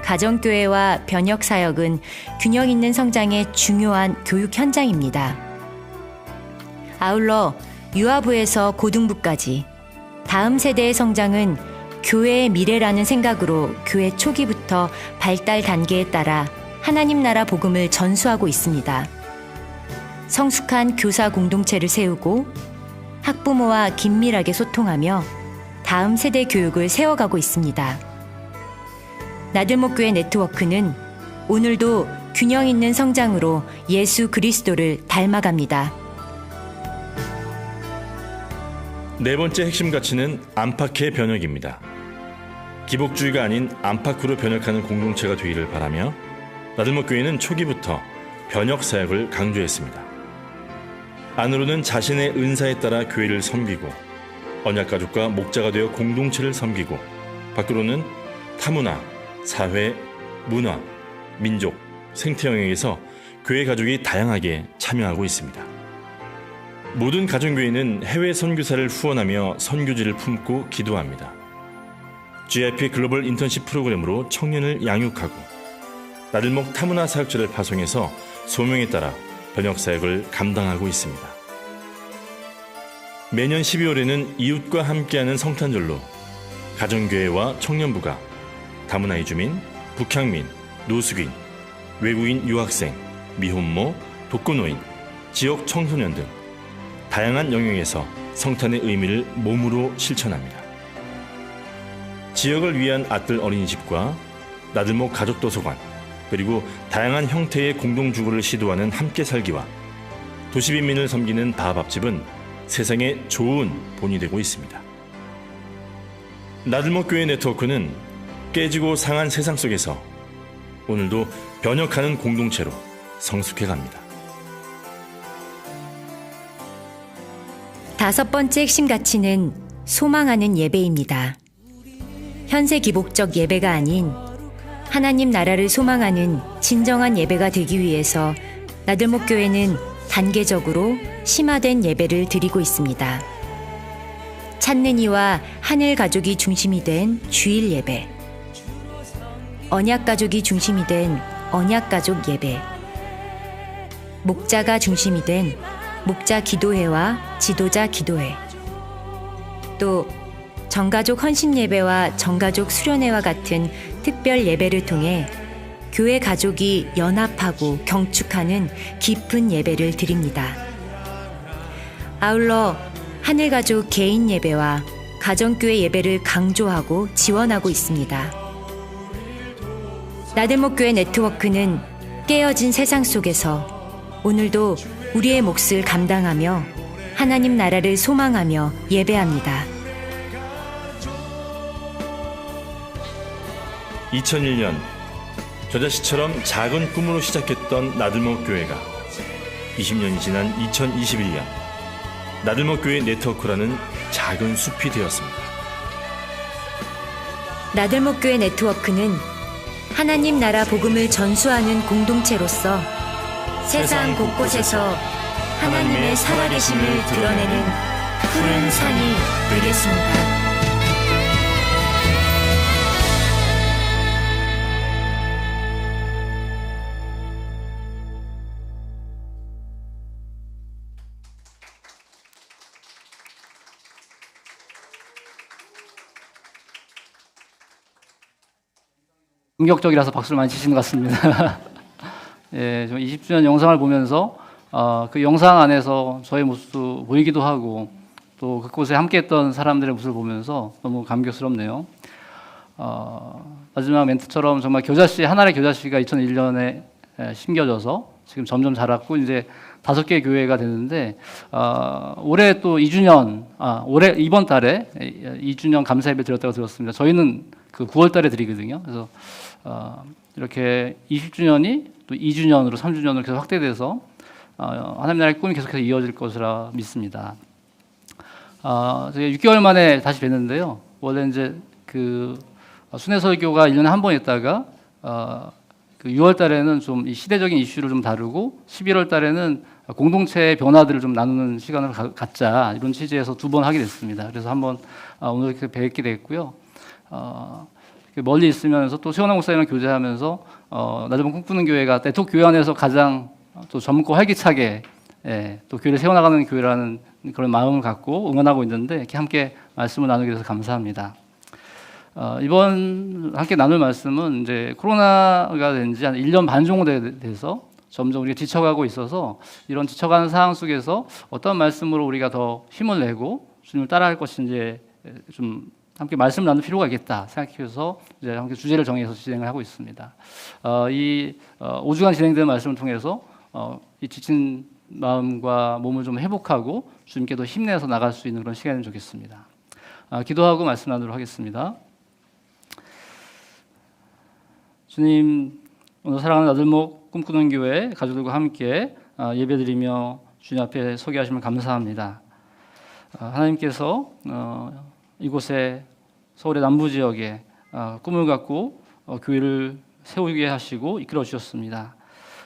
가정교회와 변혁사역은 균형 있는 성장의 중요한 교육 현장입니다. 아울러 유아부에서 고등부까지 다음 세대의 성장은 교회의 미래라는 생각으로 교회 초기부터 발달 단계에 따라 하나님 나라 복음을 전수하고 있습니다. 성숙한 교사 공동체를 세우고 학부모와 긴밀하게 소통하며 다음 세대 교육을 세워가고 있습니다. 나들목 교회 네트워크는 오늘도 균형 있는 성장으로 예수 그리스도를 닮아갑니다. 네 번째 핵심 가치는 안팎의 변혁입니다. 기복주의가 아닌 안팎으로 변혁하는 공동체가 되기를 바라며 나들목 교회는 초기부터 변혁 사역을 강조했습니다. 안으로는 자신의 은사에 따라 교회를 섬기고 언약가족과 목자가 되어 공동체를 섬기고 밖으로는 타문화, 사회, 문화, 민족, 생태 영역에서 교회 가족이 다양하게 참여하고 있습니다. 모든 가정교회는 해외 선교사를 후원하며 선교지를 품고 기도합니다. GIP 글로벌 인턴십 프로그램으로 청년을 양육하고 나들목 타문화 사역자를 파송해서 소명에 따라 번역 사역을 감당하고 있습니다. 매년 12월에는 이웃과 함께하는 성탄절로 가정교회와 청년부가 다문화 이주민, 북향민, 노숙인, 외국인 유학생, 미혼모, 독거노인, 지역 청소년 등 다양한 영역에서 성탄의 의미를 몸으로 실천합니다. 지역을 위한 아뜰 어린이집과 나들목 가족도서관, 그리고 다양한 형태의 공동주거를 시도하는 함께 살기와 도시빈민을 섬기는 다밥집은 세상에 좋은 본이 되고 있습니다. 나들목 교회 네트워크는 깨지고 상한 세상 속에서 오늘도 변혁하는 공동체로 성숙해 갑니다. 5번째 핵심 가치는 소망하는 예배입니다. 현세 기복적 예배가 아닌 하나님 나라를 소망하는 진정한 예배가 되기 위해서 나들목 교회는 단계적으로 심화된 예배를 드리고 있습니다. 찾는 이와 하늘 가족이 중심이 된 주일 예배, 언약 가족이 중심이 된 언약 가족 예배, 목자가 중심이 된 목자 기도회와 지도자 기도회, 또 정가족 헌신 예배와 정가족 수련회와 같은 특별 예배를 통해 교회 가족이 연합하고 경축하는 깊은 예배를 드립니다. 아울러 하늘 가족 개인 예배와 가정교회 예배를 강조하고 지원하고 있습니다. 나들목 교회 네트워크는 깨어진 세상 속에서 오늘도 우리의 몫을 감당하며 하나님 나라를 소망하며 예배합니다. 2001년 저자씨처럼 작은 꿈으로 시작했던 나들목 교회가 20년이 지난 2021년 나들목 교회 네트워크라는 작은 숲이 되었습니다. 나들목 교회 네트워크는 하나님 나라 복음을 전수하는 공동체로서 세상 곳곳에서 하나님의 살아계심을 드러내는 푸른 산이 되겠습니다. 충격적이라서 박수를 많이 치시는 것 같습니다. 예, 좀 20주년 영상을 보면서 그 영상 안에서 저의 모습도 보이기도 하고 또 그곳에 함께했던 사람들의 모습을 보면서 너무 감격스럽네요. 마지막 멘트처럼 정말 교자씨, 하나의 교자씨가 2001년에 심겨져서 지금 점점 자랐고 이제 5개의 교회가 되는데 올해 또 2주년, 올해 이번 달에 2주년 감사 예배 드렸다고 들었습니다. 저희는 그 9월 달에 드리거든요. 그래서 이렇게 20주년이 또 2주년으로 3주년으로 계속 확대돼서 하나님 나라의 꿈이 계속해서 이어질 것이라 믿습니다. 제가 6개월 만에 다시 뵀는데요. 원래 이제 그 순회설교가 1년에 한 번 있다가 그 6월 달에는 좀 이 시대적인 이슈를 좀 다루고 11월 달에는 공동체의 변화들을 좀 나누는 시간을 갖자 이런 취지에서 2번 하게 됐습니다. 그래서 한번 오늘 이렇게 뵙게 됐고요. 멀리 있으면서 또 최원학 목사님이랑 교제하면서 나들목 꿈꾸는 교회가 네트워크 교회 안에서 가장 또 젊고 활기차게 또 교회를 세워나가는 교회라는 그런 마음을 갖고 응원하고 있는데 이렇게 함께 말씀을 나누게 돼서 감사합니다. 이번 함께 나눌 말씀은 이제 코로나가 된 지 한 1년 반 정도 돼서 점점 우리가 지쳐가고 있어서 이런 지쳐가는 상황 속에서 어떤 말씀으로 우리가 더 힘을 내고 주님을 따라갈 것인지 좀 함께 말씀 나눌 필요가 있겠다 생각해서 이제 함께 주제를 정해서 진행을 하고 있습니다. 이 5주간 진행된 말씀을 통해서 이 지친 마음과 몸을 좀 회복하고 주님께 더 힘내서 나갈 수 있는 그런 시간이 좋겠습니다. 기도하고 말씀 나누도록 하겠습니다. 주님, 오늘 사랑하는 나들목 꿈꾸는 교회 가족들과 함께 예배드리며 주님 앞에 서게 하시면 감사합니다. 하나님께서 이곳에 서울의 남부 지역에 꿈을 갖고 교회를 세우게 하시고 이끌어 주셨습니다.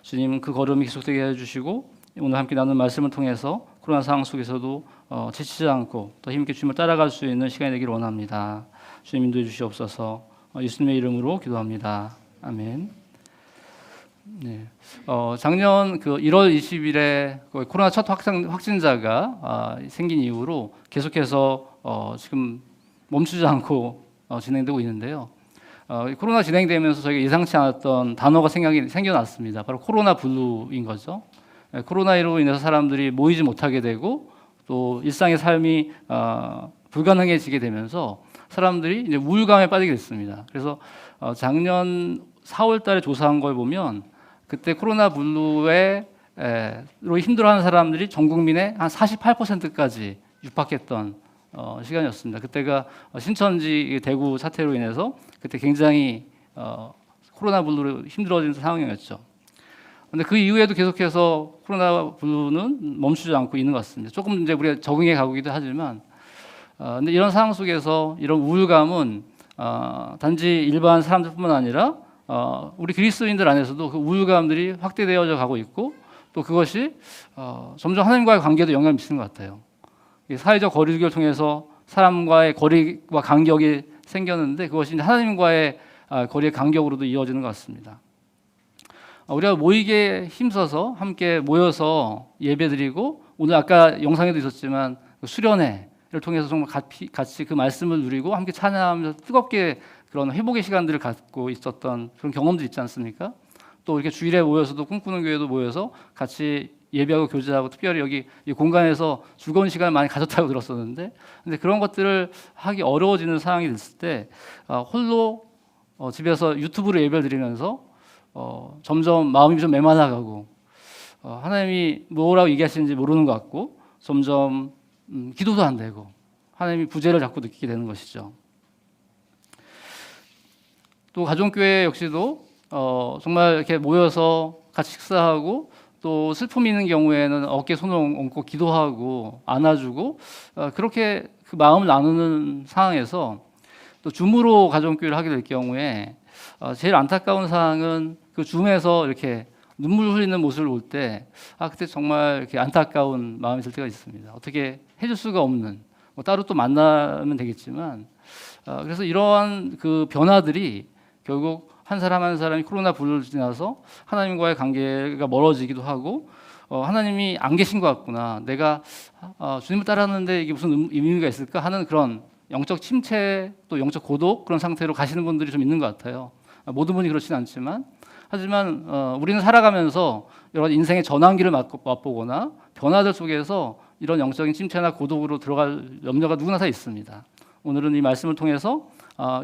주님, 그 걸음이 계속되게 해주시고 오늘 함께 나눈 말씀을 통해서 코로나 상황 속에서도 지치지 않고 더 힘있게 주님을 따라갈 수 있는 시간이 되기를 원합니다. 주님 인도해 주시옵소서. 예수님의 이름으로 기도합니다. 아멘. 네. 작년 그 1월 20일에 코로나 첫 확진자가 생긴 이후로 계속해서 지금 멈추지 않고 진행되고 있는데요. 코로나 진행되면서 저희가 예상치 않았던 단어가 생겨났습니다. 바로 코로나 블루인 거죠. 코로나1로 인해서 사람들이 모이지 못하게 되고 또 일상의 삶이 불가능해지게 되면서 사람들이 이제 우울감에 빠지게 됐습니다. 그래서 작년 4월 달에 조사한 걸 보면 그때 코로나 블루로 힘들어하는 사람들이 전 국민의 한 48%까지 육박했던 시간이었습니다. 그때가 신천지 대구 사태로 인해서 그때 굉장히 코로나 블루로 힘들어진 상황이었죠. 그런데 그 이후에도 계속해서 코로나 블루는 멈추지 않고 있는 것 같습니다. 조금 이제 우리가 적응해 가고기도 하지만, 근데 이런 상황 속에서 이런 우울감은 단지 일반 사람들뿐만 아니라 우리 그리스도인들 안에서도 그 우울감들이 확대되어져 가고 있고 또 그것이 점점 하나님과의 관계에도 영향을 미치는 것 같아요. 사회적 거리두기를 통해서 사람과의 거리와 간격이 생겼는데 그것이 하나님과의 거리의 간격으로도 이어지는 것 같습니다. 우리가 모이게 힘써서 함께 모여서 예배드리고 오늘 아까 영상에도 있었지만 수련회를 통해서 정말 같이 그 말씀을 누리고 함께 찬양하면서 뜨겁게 그런 회복의 시간들을 갖고 있었던 그런 경험도 있지 않습니까? 또 이렇게 주일에 모여서도 꿈꾸는 교회도 모여서 같이 예배하고 교제하고 특별히 여기 이 공간에서 즐거운 시간을 많이 가졌다고 들었었는데 근데 그런 것들을 하기 어려워지는 상황이 됐을 때 홀로 집에서 유튜브로 예배를 드리면서 점점 마음이 좀 메말라가고 하나님이 뭐라고 얘기하시는지 모르는 것 같고 점점 기도도 안 되고 하나님이 부재를 자꾸 느끼게 되는 것이죠. 또 가정교회 역시도 정말 이렇게 모여서 같이 식사하고 또 슬픔이 있는 경우에는 어깨에 손을 얹고 기도하고 안아주고 그렇게 그 마음을 나누는 상황에서 또 줌으로 가정교회를 하게 될 경우에 제일 안타까운 사항은 그 줌에서 이렇게 눈물 흘리는 모습을 볼 때 그때 정말 이렇게 안타까운 마음이 들 때가 있습니다. 어떻게 해줄 수가 없는 뭐 따로 또 만나면 되겠지만 그래서 이러한 그 변화들이 결국 한 사람 한 사람이 코로나 블루를 지나서 하나님과의 관계가 멀어지기도 하고 하나님이 안 계신 것 같구나. 내가 주님을 따랐는데 이게 무슨 의미가 있을까 하는 그런 영적 침체 또 영적 고독 그런 상태로 가시는 분들이 좀 있는 것 같아요. 모든 분이 그렇지는 않지만 하지만 우리는 살아가면서 여러 가지 인생의 전환기를 맛보거나 변화들 속에서 이런 영적인 침체나 고독으로 들어갈 염려가 누구나 다 있습니다. 오늘은 이 말씀을 통해서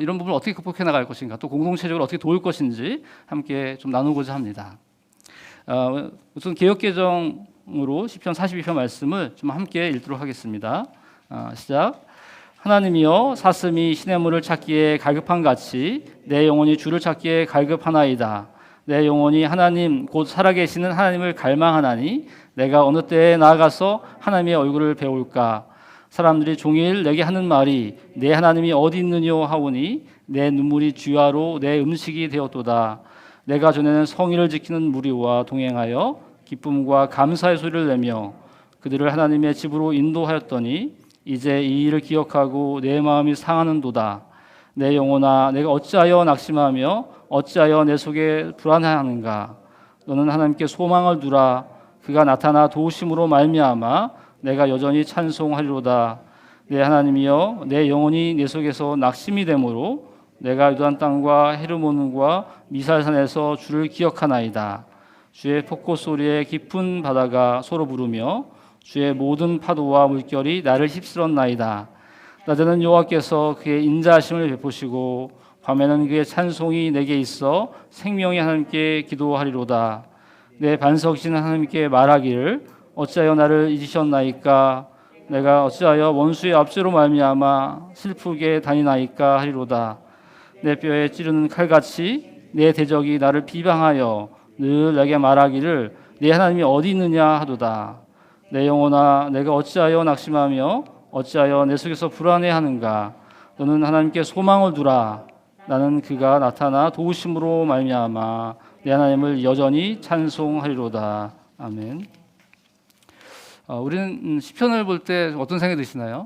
이런 부분을 어떻게 극복해 나갈 것인가 또 공동체적으로 어떻게 도울 것인지 함께 좀 나누고자 합니다. 우선 개역개정으로 시편 42편 말씀을 좀 함께 읽도록 하겠습니다. 시작. 하나님이여 사슴이 시냇물을 찾기에 갈급한 같이 내 영혼이 주를 찾기에 갈급하나이다. 내 영혼이 하나님 곧 살아계시는 하나님을 갈망하나니 내가 어느 때에 나아가서 하나님의 얼굴을 배울까. 사람들이 종일 내게 하는 말이 내 하나님이 어디 있느뇨 하오니 내 눈물이 주야로 내 음식이 되었도다. 내가 전에는 성의를 지키는 무리와 동행하여 기쁨과 감사의 소리를 내며 그들을 하나님의 집으로 인도하였더니 이제 이 일을 기억하고 내 마음이 상하는도다. 내 영혼아 내가 어찌하여 낙심하며 어찌하여 내 속에 불안해하는가. 너는 하나님께 소망을 두라. 그가 나타나 도우심으로 말미암아 내가 여전히 찬송하리로다. 내 하나님이여 내 영혼이 내 속에서 낙심이 되므로 내가 유단 땅과 헤르몬과 미살산에서 주를 기억하나이다. 주의 폭포 소리에 깊은 바다가 소로 부르며 주의 모든 파도와 물결이 나를 휩쓸었나이다. 낮에는 여호와께서 그의 인자하심을 베푸시고 밤에는 그의 찬송이 내게 있어 생명의 하나님께 기도하리로다. 내 반석이신 하나님께 말하기를 어찌하여 나를 잊으셨나이까. 내가 어찌하여 원수의 압제로 말미암아 슬프게 다니나이까 하리로다. 내 뼈에 찌르는 칼같이 내 대적이 나를 비방하여 늘 내게 말하기를 내 하나님이 어디 있느냐 하도다. 내 영혼아 내가 어찌하여 낙심하며 어찌하여 내 속에서 불안해하는가. 너는 하나님께 소망을 두라. 나는 그가 나타나 도우심으로 말미암아 내 하나님을 여전히 찬송하리로다. 아멘. 우리는 시편을 볼 때 어떤 생각이 드시나요?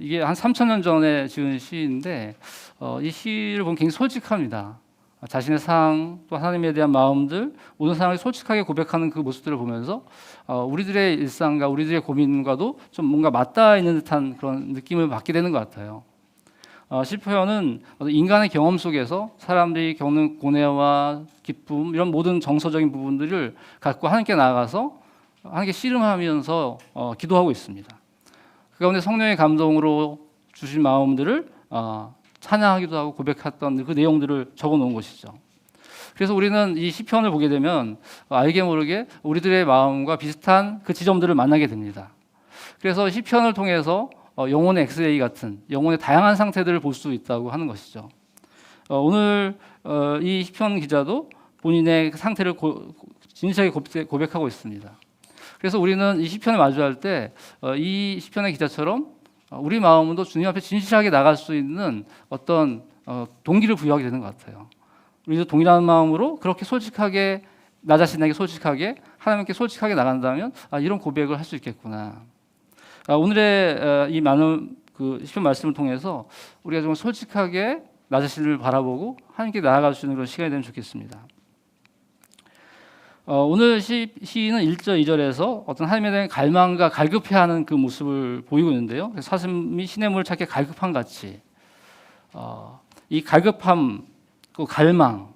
이게 한 3,000년 전에 지은 시인데 이 시를 보면 굉장히 솔직합니다. 자신의 상황 또 하나님에 대한 마음들 모든 상황을 솔직하게 고백하는 그 모습들을 보면서 우리들의 일상과 우리들의 고민과도 좀 뭔가 맞닿아 있는 듯한 그런 느낌을 받게 되는 것 같아요. 시편은 인간의 경험 속에서 사람들이 겪는 고뇌와 기쁨 이런 모든 정서적인 부분들을 갖고 하나님께 나아가서 하나님께 씨름하면서 기도하고 있습니다. 그 가운데 성령의 감동으로 주신 마음들을 찬양하기도 하고 고백했던 그 내용들을 적어놓은 것이죠. 그래서 우리는 이 시편을 보게 되면 알게 모르게 우리들의 마음과 비슷한 그 지점들을 만나게 됩니다. 그래서 시편을 통해서 영혼의 엑스레이 같은 영혼의 다양한 상태들을 볼 수 있다고 하는 것이죠. 오늘 이 시편 기자도 본인의 상태를 진실하게 고백하고 있습니다. 그래서 우리는 이 시편을 마주할 때 이 시편의 기자처럼 우리 마음도 주님 앞에 진실하게 나갈 수 있는 어떤 동기를 부여하게 되는 것 같아요. 우리도 동일한 마음으로 그렇게 솔직하게 나 자신에게 솔직하게 하나님께 솔직하게 나간다면 이런 고백을 할 수 있겠구나. 오늘의 이 많은 그 시편 말씀을 통해서 우리가 좀 솔직하게 나 자신을 바라보고 하나님께 나아갈 수 있는 그런 시간이 되면 좋겠습니다. 오늘 시인은 1절, 2절에서 어떤 하나님에 대한 갈망과 갈급해하는 그 모습을 보이고 있는데요. 사슴이 시냇물을 찾게 갈급한 같이 이 갈급함, 그 갈망을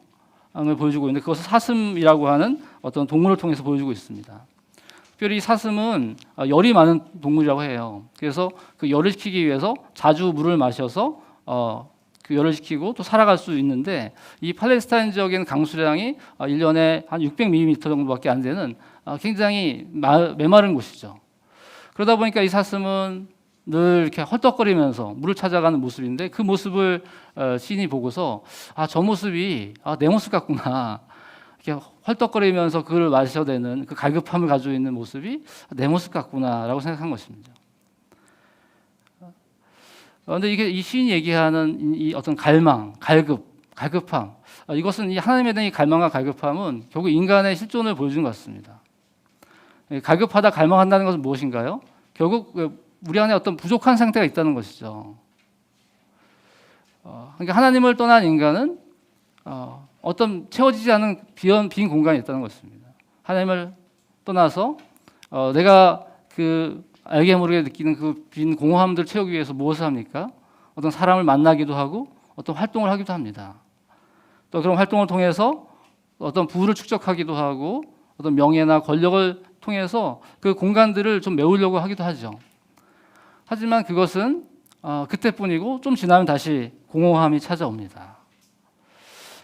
보여주고 있는데 그것을 사슴이라고 하는 어떤 동물을 통해서 보여주고 있습니다. 특별히 사슴은 열이 많은 동물이라고 해요. 그래서 그 열을 식히기 위해서 자주 물을 마셔서 그 열을 식히고 또 살아갈 수 있는데 이 팔레스타인 지역에는 강수량이 1년에 한 600mm 정도밖에 안 되는 굉장히 메마른 곳이죠. 그러다 보니까 이 사슴은 늘 이렇게 헐떡거리면서 물을 찾아가는 모습인데 그 모습을 시인이 보고서 저 모습이 내 모습 같구나. 이렇게 헐떡거리면서 그걸 마셔대는 그 갈급함을 가지고 있는 모습이 내 모습 같구나라고 생각한 것입니다. 그런데 이게 이 시인이 얘기하는 이 어떤 갈망, 갈급함, 이것은 이 하나님에 대한 이 갈망과 갈급함은 결국 인간의 실존을 보여주는 것 같습니다. 갈급하다, 갈망한다는 것은 무엇인가요? 결국 우리 안에 어떤 부족한 상태가 있다는 것이죠. 그러니까 하나님을 떠난 인간은 어떤 채워지지 않은 빈 공간이 있다는 것입니다. 하나님을 떠나서 내가 그 알게 모르게 느끼는 그 빈 공허함들을 채우기 위해서 무엇을 합니까? 어떤 사람을 만나기도 하고 어떤 활동을 하기도 합니다. 또 그런 활동을 통해서 어떤 부를 축적하기도 하고 어떤 명예나 권력을 통해서 그 공간들을 좀 메우려고 하기도 하죠. 하지만 그것은 그때뿐이고 좀 지나면 다시 공허함이 찾아옵니다.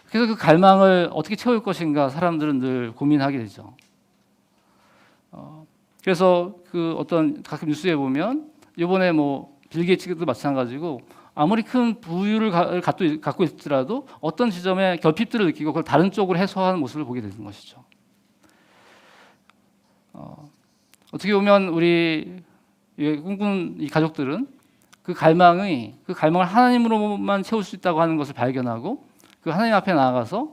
그래서 그 갈망을 어떻게 채울 것인가 사람들은 늘 고민하게 되죠. 그래서 그 어떤 가끔 뉴스에 보면 이번에 뭐 빌 게이츠도 마찬가지고 아무리 큰 부유를 갖고 있더라도 어떤 지점에 결핍들을 느끼고 그걸 다른 쪽으로 해소하는 모습을 보게 되는 것이죠. 어떻게 보면 우리 꿈꾸는 이 가족들은 그 갈망을 하나님으로만 채울 수 있다고 하는 것을 발견하고 그 하나님 앞에 나아가서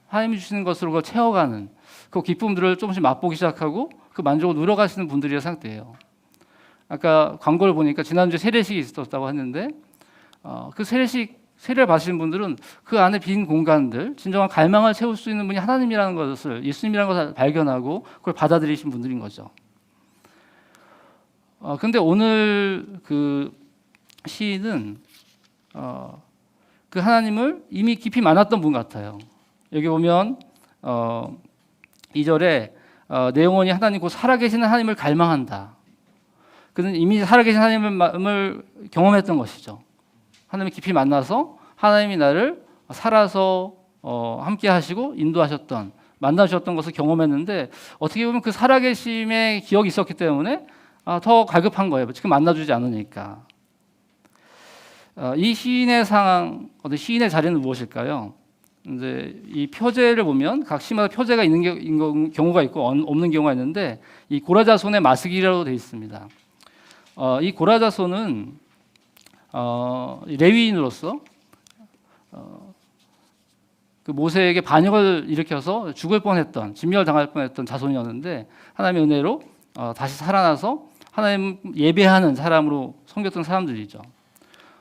하나님이 주시는 것으로 그걸 채워가는 그 기쁨들을 조금씩 맛보기 시작하고 그 만족을 누려가시는 분들이라 생각돼요. 아까 광고를 보니까 지난주에 세례식이 있었다고 했는데 그 세례를 받으신 분들은 그 안에 빈 공간들, 진정한 갈망을 채울 수 있는 분이 하나님이라는 것을, 예수님이라는 것을 발견하고 그걸 받아들이신 분들인 거죠. 근데 오늘 그 시인은 그 하나님을 이미 깊이 만났던 분 같아요. 여기 보면 2절에 내 영혼이 하나님 곧 살아계시는 하나님을 갈망한다. 그는 이미 살아계신 하나님을 경험했던 것이죠. 하나님을 깊이 만나서 하나님이 나를 살아서 함께 하시고 인도하셨던, 만나주셨던 것을 경험했는데 어떻게 보면 그 살아계심의 기억이 있었기 때문에 더 갈급한 거예요. 지금 만나주지 않으니까. 이 시인의 상황, 시인의 자리는 무엇일까요? 이제 이 표제를 보면 각 시마다 표제가 있는 경우가 있고 없는 경우가 있는데 이 고라자손의 마스기라고 되어 있습니다. 이 고라자손은 레위인으로서 그 모세에게 반역을 일으켜서 죽을 뻔했던, 진멸당할 뻔했던 자손이었는데 하나님의 은혜로 다시 살아나서 하나님 예배하는 사람으로 섬겼던 사람들이죠.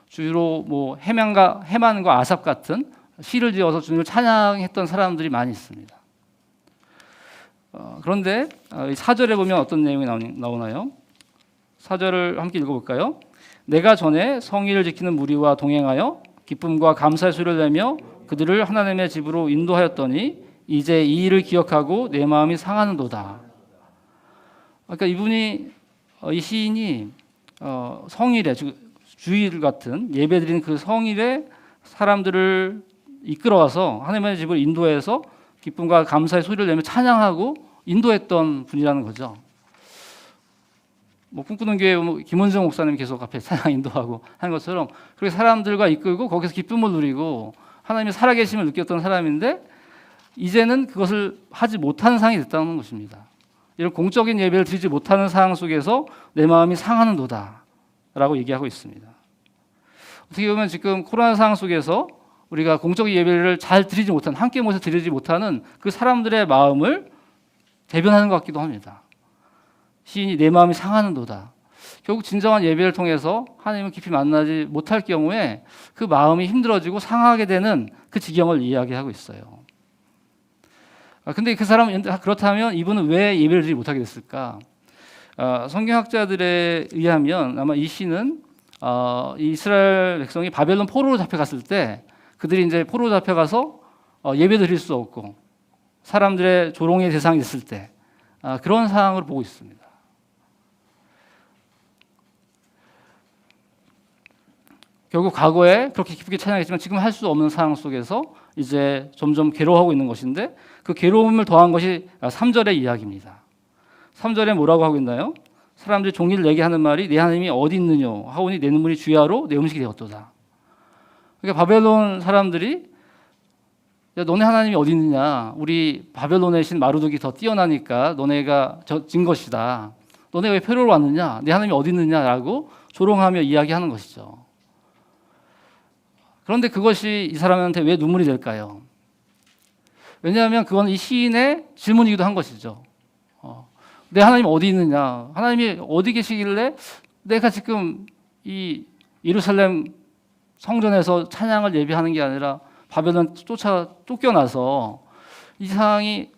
주로 뭐 해만과 아삽 같은 시를 지어서 주님을 찬양했던 사람들이 많이 있습니다. 그런데 4절에 보면 어떤 내용이 나오나요? 4절을 함께 읽어볼까요? 내가 전에 성의를 지키는 무리와 동행하여 기쁨과 감사의 소리를 내며 그들을 하나님의 집으로 인도하였더니 이제 이 일을 기억하고 내 마음이 상하는도다. 그러니까 이 시인이 성일에 주일 같은 예배드리는 그 성일에 사람들을 이끌어와서 하나님의 집을 인도해서 기쁨과 감사의 소리를 내며 찬양하고 인도했던 분이라는 거죠. 뭐 꿈꾸는 교회 김원정 목사님이 계속 앞에 찬양 인도하고 하는 것처럼 그렇게 사람들과 이끌고 거기서 기쁨을 누리고 하나님의 살아계심을 느꼈던 사람인데 이제는 그것을 하지 못하는 상황이 됐다는 것입니다. 이런 공적인 예배를 드리지 못하는 상황 속에서 내 마음이 상하는도다 라고 얘기하고 있습니다. 어떻게 보면 지금 코로나 상황 속에서 우리가 공적인 예배를 잘 드리지 못하는, 함께 모여서 드리지 못하는 그 사람들의 마음을 대변하는 것 같기도 합니다. 시인이 내 마음이 상하는도다. 결국 진정한 예배를 통해서 하나님을 깊이 만나지 못할 경우에 그 마음이 힘들어지고 상하게 되는 그 지경을 이야기하고 있어요. 근데 그 사람은 그렇다면 이분은 왜 예배를 드리지 못하게 됐을까? 성경학자들에 의하면 아마 이 시는 이스라엘 백성이 바벨론 포로로 잡혀갔을 때 그들이 이제 포로로 잡혀가서 예배 드릴 수 없고 사람들의 조롱의 대상이 됐을 때 그런 상황을 보고 있습니다. 결국 과거에 그렇게 기쁘게 찬양했지만 지금 할 수 없는 상황 속에서 이제 점점 괴로워하고 있는 것인데 그 괴로움을 더한 것이 3절의 이야기입니다. 3절에 뭐라고 하고 있나요? 사람들이 종일 내게 하는 말이 내 하나님이 어디 있느냐 하오니 내 눈물이 주야로 내 음식이 되었도다. 그러니까 바벨론 사람들이 야, 너네 하나님이 어디 있느냐? 우리 바벨론의 신 마루둑이 더 뛰어나니까 너네가 진 것이다. 너네가 왜 페로로 왔느냐? 내 하나님이 어디 있느냐라고 조롱하며 이야기하는 것이죠. 그런데 그것이 이 사람한테 왜 눈물이 될까요? 왜냐하면 그건 이 시인의 질문이기도 한 것이죠. 내 하나님 어디 있느냐? 하나님이 어디 계시길래 내가 지금 이 예루살렘 성전에서 찬양을 예배하는 게 아니라 바벨론 쫓겨나서 이 상황이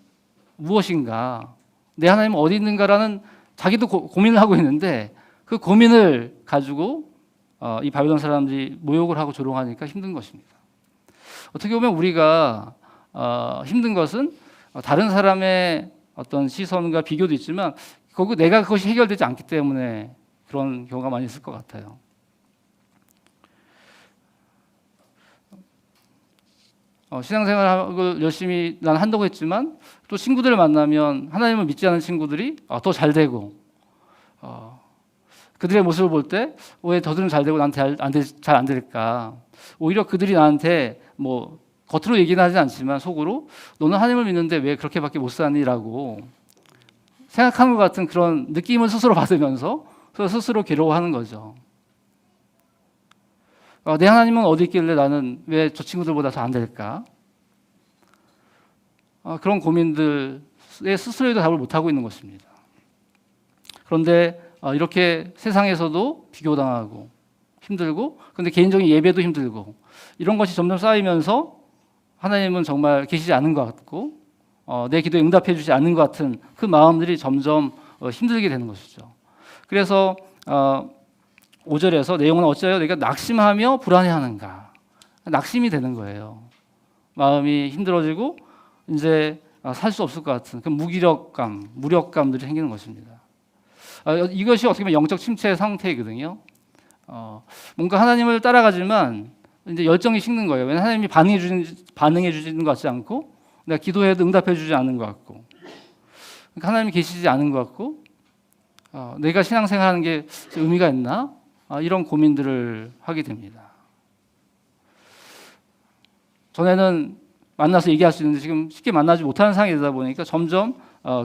무엇인가? 내 하나님은 어디 있는가라는 자기도 고민을 하고 있는데 그 고민을 가지고 이 바벨론 사람들이 모욕을 하고 조롱하니까 힘든 것입니다. 어떻게 보면 우리가 힘든 것은 다른 사람의 어떤 시선과 비교도 있지만 결국 내가 그것이 해결되지 않기 때문에 그런 경우가 많이 있을 것 같아요. 신앙생활을 열심히 난 한다고 했지만 또 친구들을 만나면 하나님을 믿지 않은 친구들이 더 잘 되고 그들의 모습을 볼 때 왜 저들은 잘 되고 나한테 잘 안 될까? 오히려 그들이 나한테 뭐 겉으로 얘기는 하지 않지만 속으로 너는 하나님을 믿는데 왜 그렇게밖에 못 사니라고 생각하는 것 같은 그런 느낌을 스스로 받으면서 스스로 괴로워하는 거죠. 내 하나님은 어디 있길래 나는 왜 저 친구들보다 더 안 될까? 그런 고민들에 스스로에도 답을 못하고 있는 것입니다. 그런데 이렇게 세상에서도 비교당하고 힘들고 근데 개인적인 예배도 힘들고 이런 것이 점점 쌓이면서 하나님은 정말 계시지 않은 것 같고 내 기도에 응답해 주지 않는 것 같은 그 마음들이 점점 힘들게 되는 것이죠. 그래서 5절에서 내용은 어찌하여 내가 낙심하며 불안해하는가? 낙심이 되는 거예요. 마음이 힘들어지고 이제 살 수 없을 것 같은 그 무력감들이 생기는 것입니다. 이것이 어떻게 보면 영적 침체의 상태이거든요. 뭔가 하나님을 따라가지만 이제 열정이 식는 거예요. 왜냐하면 하나님이 반응해 주시는 것 같지 않고 내가 기도해도 응답해 주지 않는 것 같고 그러니까 하나님이 계시지 않은 것 같고 내가 신앙생활하는 게 의미가 있나? 이런 고민들을 하게 됩니다. 전에는 만나서 얘기할 수 있는데 지금 쉽게 만나지 못하는 상황이 되다 보니까 점점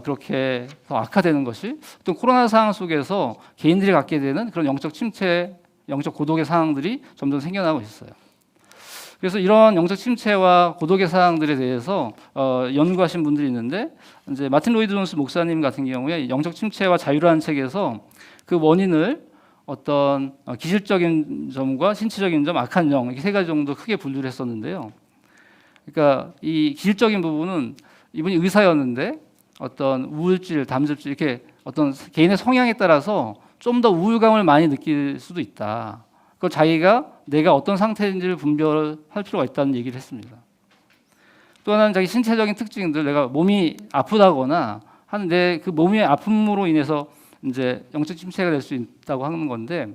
그렇게 더 악화되는 것이 또 코로나 상황 속에서 개인들이 갖게 되는 그런 영적 침체, 영적 고독의 상황들이 점점 생겨나고 있어요. 그래서 이런 영적 침체와 고독의 상황들에 대해서 연구하신 분들이 있는데 이제 마틴 로이드 존스 목사님 같은 경우에 영적 침체와 자유라는 책에서 그 원인을 어떤 기질적인 점과 신체적인 점, 악한 영 이렇게 세 가지 정도 크게 분류를 했었는데요. 그러니까 이 기질적인 부분은 이분이 의사였는데 어떤 우울질, 담즙질 이렇게 어떤 개인의 성향에 따라서 좀 더 우울감을 많이 느낄 수도 있다. 그걸 자기가 내가 어떤 상태인지를 분별할 필요가 있다는 얘기를 했습니다. 또 하나는 자기 신체적인 특징들, 내가 몸이 아프다거나 하는데 그 몸의 아픔으로 인해서 이제 영적 침체가 될 수 있다고 하는 건데,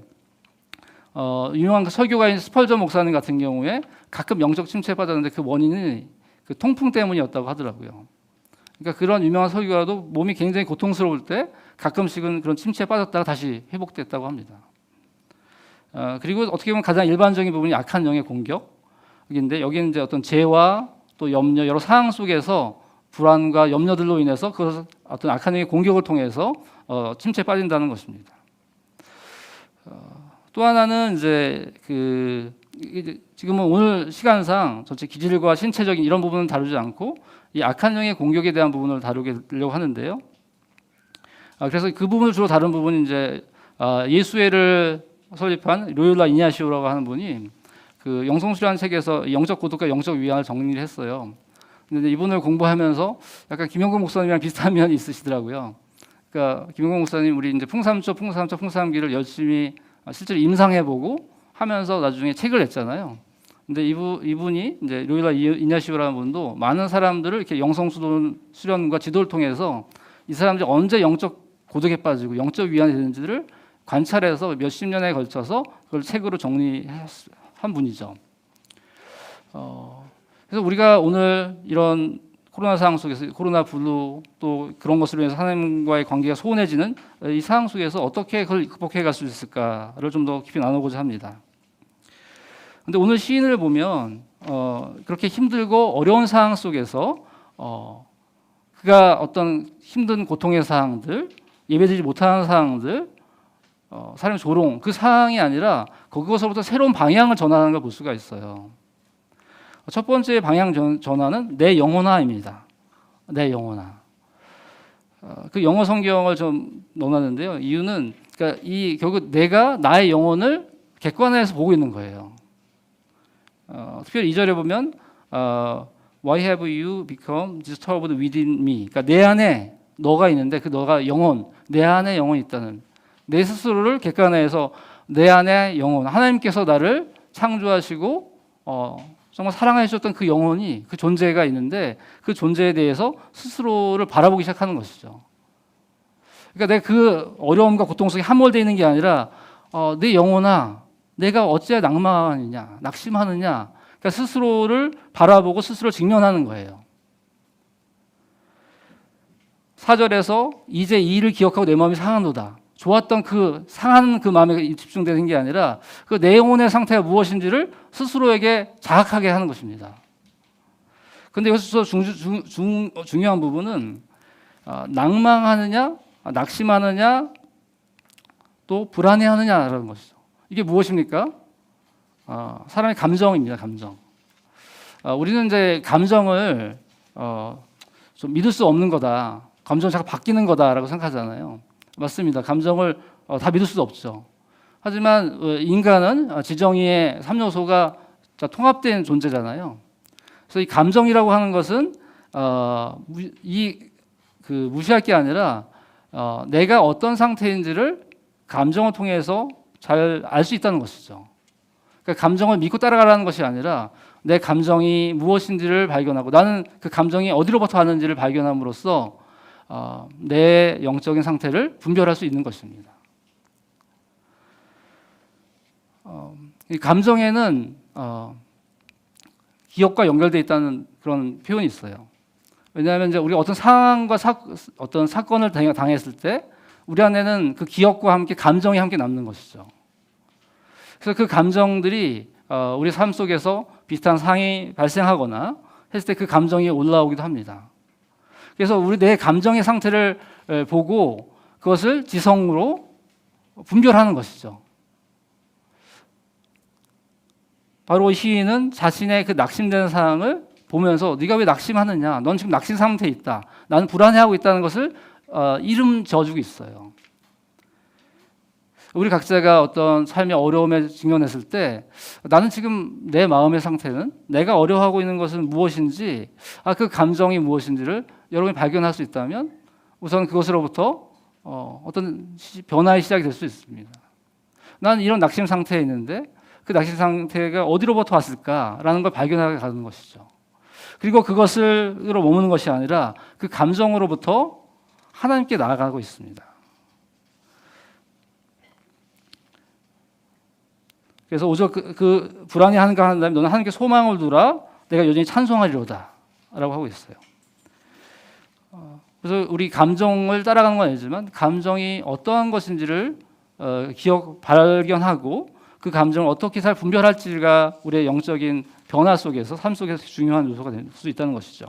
유명한 그 설교가인 스펄전 목사님 같은 경우에 가끔 영적 침체에 빠졌는데 그 원인이 그 통풍 때문이었다고 하더라고요. 그러니까 그런 유명한 설교가도 몸이 굉장히 고통스러울 때 가끔씩은 그런 침체에 빠졌다가 다시 회복됐다고 합니다. 그리고 어떻게 보면 가장 일반적인 부분이 악한 영의 공격인데, 여기는 이제 어떤 죄와 또 염려, 여러 상황 속에서 불안과 염려들로 인해서 그 어떤 악한 영의 공격을 통해서 침체에 빠진다는 것입니다. 또 하나는 이제 지금은 오늘 시간상 전체 기질과 신체적인 이런 부분은 다루지 않고 이 악한 영의 공격에 대한 부분을 다루려고 하는데요. 그래서 그 부분을 주로 다룬 부분이 이제 예수회를 설립한 로요라 이냐시오라고 하는 분이 그 영성수련 책에서 영적 고독과 영적 위안을 정리를 했어요. 근데 이분을 공부하면서 약간 김영국 목사님이랑 비슷한 면이 있으시더라고요. 그러니까 김영국 목사님 우리 이제 풍삼기를 열심히 실제로 임상해보고 하면서 나중에 책을 냈잖아요. 근데 이분이 이제 로요라 이냐시오라는 분도 많은 사람들을 이렇게 영성수련과 지도를 통해서 이 사람들이 언제 영적 고독에 빠지고 영적 위안이 되는지를 관찰해서 몇십 년에 걸쳐서 그걸 책으로 정리한 분이죠. 그래서 우리가 오늘 이런 코로나 상황 속에서 코로나 블루 또 그런 것으로 인해서 하나님과의 관계가 소원해지는 이 상황 속에서 어떻게 그걸 극복해 갈 수 있을까를 좀 더 깊이 나누고자 합니다. 근데 오늘 시인을 보면 그렇게 힘들고 어려운 상황 속에서 그가 어떤 힘든 고통의 상황들, 예배드리지 못하는 상황들, 사람의 조롱, 그 상황이 아니라 그것으로부터 새로운 방향을 전환하는 걸 볼 수가 있어요. 첫 번째 방향 전환은 내 영혼화입니다. 내 영혼화. 그 영어 성경을 좀 넣어놨는데요. 이유는 그러니까 결국 내가 나의 영혼을 객관화해서 보고 있는 거예요. 특별히 2절에 보면 Why have you become disturbed within me? 그러니까 내 안에 너가 있는데 그 너가 영혼, 내 안에 영혼이 있다는, 내 스스로를 객관화해서 내 안에 영혼, 하나님께서 나를 창조하시고 정말 사랑해 주셨던 그 영혼이, 그 존재가 있는데 그 존재에 대해서 스스로를 바라보기 시작하는 것이죠. 그러니까 내가 그 어려움과 고통 속에 함몰되어 있는 게 아니라 내 영혼아, 내가 어찌해 낭만하느냐, 낙심하느냐, 그러니까 스스로를 바라보고 스스로 직면하는 거예요. 4절에서 이제 이 일을 기억하고 내 마음이 상하노다. 좋았던 그 상한 그 마음에 집중되는 게 아니라 그 내 영혼의 상태가 무엇인지를 스스로에게 자각하게 하는 것입니다. 그런데 여기서 중요한 부분은 낭망하느냐, 낙심하느냐, 또 불안해하느냐라는 것이죠. 이게 무엇입니까? 사람의 감정입니다. 감정. 우리는 이제 감정을 좀 믿을 수 없는 거다. 감정이 자꾸 바뀌는 거다라고 생각하잖아요. 맞습니다. 감정을 다 믿을 수도 없죠. 하지만 인간은 지정의의 3요소가 통합된 존재잖아요. 그래서 이 감정이라고 하는 것은 무시할 게 아니라 내가 어떤 상태인지를 감정을 통해서 잘 알 수 있다는 것이죠. 그러니까 감정을 믿고 따라가라는 것이 아니라 내 감정이 무엇인지를 발견하고 나는 그 감정이 어디로부터 왔는지를 발견함으로써 내 영적인 상태를 분별할 수 있는 것입니다. 이 감정에는 기억과 연결되어 있다는 그런 표현이 있어요. 왜냐하면 이제 우리가 어떤 상황과 어떤 사건을 당했을 때 우리 안에는 그 기억과 함께 감정이 함께 남는 것이죠. 그래서 그 감정들이 우리 삶 속에서 비슷한 상황이 발생하거나 했을 때 그 감정이 올라오기도 합니다. 그래서 내 감정의 상태를 보고 그것을 지성으로 분별하는 것이죠. 바로 시인은 자신의 그 낙심되는 상황을 보면서 네가 왜 낙심하느냐? 넌 지금 낙심 상태에 있다. 나는 불안해하고 있다는 것을 이름 지어주고 있어요. 우리 각자가 어떤 삶의 어려움에 직면했을 때 나는 지금 내 마음의 상태는 내가 어려워하고 있는 것은 무엇인지 그 감정이 무엇인지를 여러분이 발견할 수 있다면 우선 그것으로부터 어떤 변화의 시작이 될 수 있습니다. 나는 이런 낙심 상태에 있는데 그 낙심 상태가 어디로부터 왔을까라는 걸 발견하게 가는 것이죠. 그리고 그것으로 머무는 것이 아니라 그 감정으로부터 하나님께 나아가고 있습니다. 그래서 오직 그 불안해하는가 한다면 너는 하나님께 소망을 두라 내가 여전히 찬송하리로다 라고 하고 있어요. 그래서 우리 감정을 따라가는 건 아니지만 감정이 어떠한 것인지를 발견하고 그 감정을 어떻게 잘 분별할지가 우리의 영적인 변화 속에서 삶 속에서 중요한 요소가 될 수 있다는 것이죠.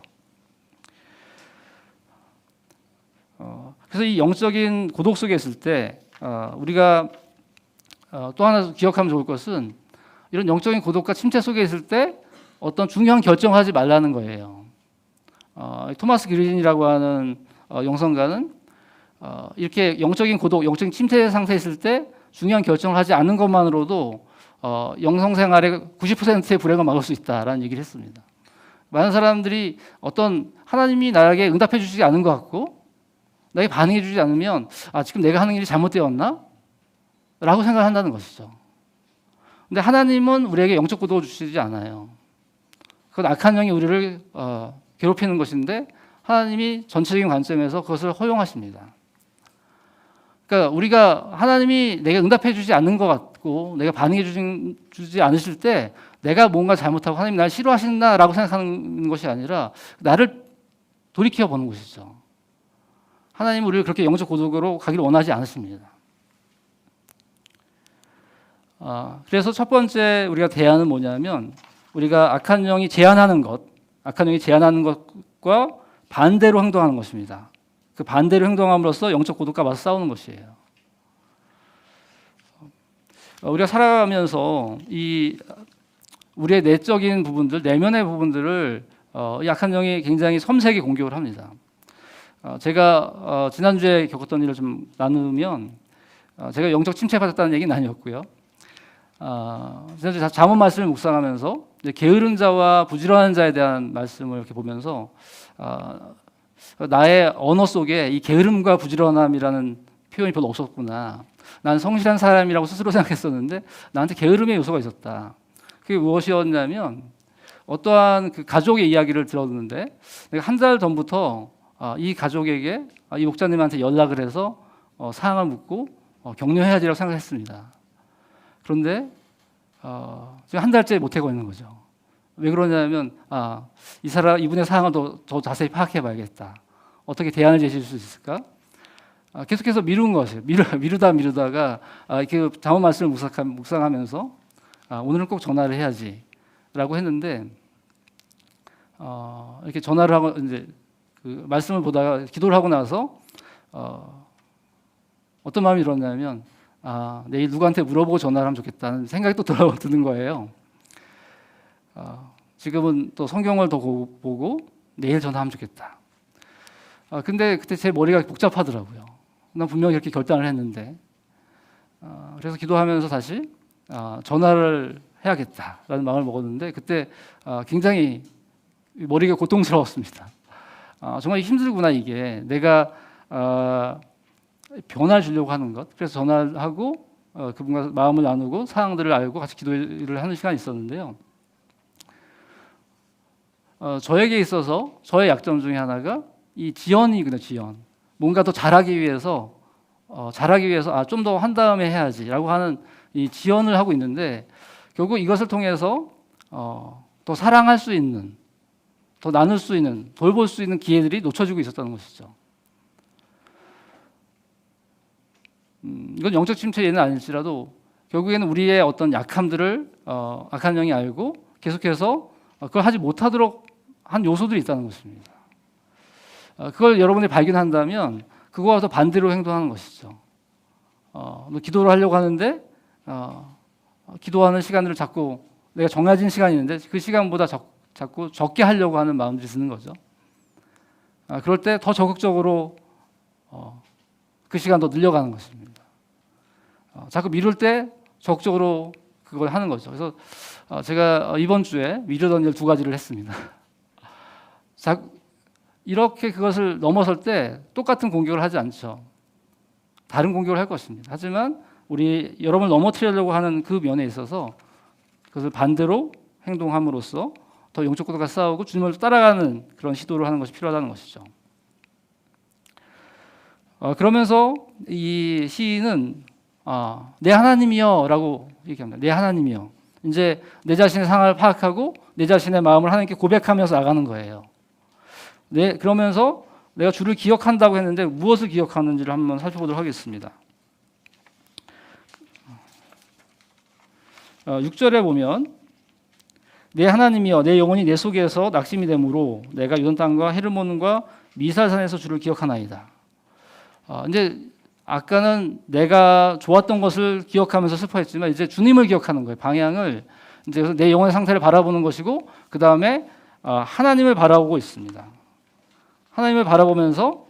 그래서 이 영적인 고독 속에 있을 때 우리가 또 하나 기억하면 좋을 것은 이런 영적인 고독과 침체 속에 있을 때 어떤 중요한 결정하지 말라는 거예요. 토마스 그린이라고 하는 영성가는 이렇게 영적인 고독, 영적인 침체 상태에 있을 때 중요한 결정을 하지 않는 것만으로도 영성 생활의 90%의 불행을 막을 수 있다라는 얘기를 했습니다. 많은 사람들이 어떤 하나님이 나에게 응답해 주지 않은 것 같고 나에게 반응해 주지 않으면 지금 내가 하는 일이 잘못되었나? 라고 생각한다는 것이죠. 근데 하나님은 우리에게 영적 고독을 주시지 않아요. 그건 악한 영이 우리를 괴롭히는 것인데 하나님이 전체적인 관점에서 그것을 허용하십니다. 그러니까 우리가 하나님이 내가 응답해 주지 않는 것 같고 내가 반응해 주지 않으실 때 내가 뭔가 잘못하고 하나님이 나를 싫어하신다라고 생각하는 것이 아니라 나를 돌이켜 보는 것이죠. 하나님은 우리를 그렇게 영적 고독으로 가기를 원하지 않으십니다. 그래서 첫 번째 우리가 대안은 뭐냐면 우리가 악한 영이 제한하는 것과 반대로 행동하는 것입니다. 그 반대로 행동함으로써 영적 고독과 맞서 싸우는 것이에요. 우리가 살아가면서 이 우리의 내적인 부분들, 내면의 부분들을 악한 영이 굉장히 섬세하게 공격을 합니다. 제가 지난주에 겪었던 일을 좀 나누면 제가 영적 침체받았다는 얘기는 아니었고요. 지난주 잠언 말씀을 묵상하면서 게으른 자와 부지런한 자에 대한 말씀을 이렇게 보면서 나의 언어 속에 이 게으름과 부지런함이라는 표현이 별로 없었구나. 난 성실한 사람이라고 스스로 생각했었는데 나한테 게으름의 요소가 있었다. 그게 무엇이었냐면 어떠한 그 가족의 이야기를 들었는데 내가 한 달 전부터 이 가족에게 이 목사님한테 연락을 해서 사항을 묻고 격려해야지라고 생각했습니다. 그런데 지금 한 달째 못 하고 있는 거죠. 왜 그러냐면 이분의 상황을 더 자세히 파악해봐야겠다. 어떻게 대안을 제시할 수 있을까? 계속해서 미룬 것이에요. 미루다가 그 잠언 말씀을 묵상하면서 오늘은 꼭 전화를 해야지라고 했는데 이렇게 전화를 하고 이제 그 말씀을 보다가 기도를 하고 나서 어떤 마음이 들었냐면 내일 누구한테 물어보고 전화를 하면 좋겠다는 생각이 또 드는 거예요. 지금은 또 성경을 더 보고 내일 전화하면 좋겠다. 근데 그때 제 머리가 복잡하더라고요. 난 분명히 이렇게 결단을 했는데 그래서 기도하면서 다시 전화를 해야겠다라는 마음을 먹었는데 그때 굉장히 머리가 고통스러웠습니다. 정말 힘들구나 이게 내가 변화를 주려고 하는 것. 그래서 전화를 하고 그분과 마음을 나누고 사항들을 알고 같이 기도를 하는 시간이 있었는데요. 저에게 있어서 저의 약점 중에 하나가 이 지연이거든요. 지연. 뭔가 더 잘하기 위해서 좀 더 한 다음에 해야지라고 하는 이 지연을 하고 있는데 결국 이것을 통해서 더 사랑할 수 있는, 더 나눌 수 있는, 돌볼 수 있는 기회들이 놓쳐지고 있었다는 것이죠. 이건 영적 침체는 아닐지라도 결국에는 우리의 어떤 약함들을 악한 영이 알고 계속해서 그걸 하지 못하도록 한 요소들이 있다는 것입니다. 그걸 여러분이 발견한다면 그거와 더 반대로 행동하는 것이죠. 기도를 하려고 하는데 기도하는 시간들을 자꾸 내가 정해진 시간이 있는데 그 시간보다 자꾸 적게 하려고 하는 마음들이 드는 거죠. 그럴 때 더 적극적으로 그 시간 더 늘려가는 것입니다. 자꾸 미룰 때 적극적으로 그걸 하는 거죠. 그래서 제가 이번 주에 미루던 일 2가지를 했습니다. 이렇게 그것을 넘어설 때 똑같은 공격을 하지 않죠. 다른 공격을 할 것입니다. 하지만 우리 여러분을 넘어뜨리려고 하는 그 면에 있어서 그것을 반대로 행동함으로써 더 영적 것과 싸우고 주님을 따라가는 그런 시도를 하는 것이 필요하다는 것이죠. 그러면서 이 시인은 내 하나님이여라고 얘기합니다. 내 하나님이여. 이제 내 자신의 상황을 파악하고 내 자신의 마음을 하나님께 고백하면서 나가는 거예요. 그러면서 내가 주를 기억한다고 했는데 무엇을 기억하는지를 한번 살펴보도록 하겠습니다. 6절에 보면 내 하나님이여 내 영혼이 내 속에서 낙심이 되므로 내가 유단 땅과 헤르몬과 미살산에서 주를 기억하나이다. 이제 아까는 내가 좋았던 것을 기억하면서 슬퍼했지만 이제 주님을 기억하는 거예요. 방향을 이제 그래서 내 영혼의 상태를 바라보는 것이고 그 다음에 하나님을 바라보고 있습니다. 하나님을 바라보면서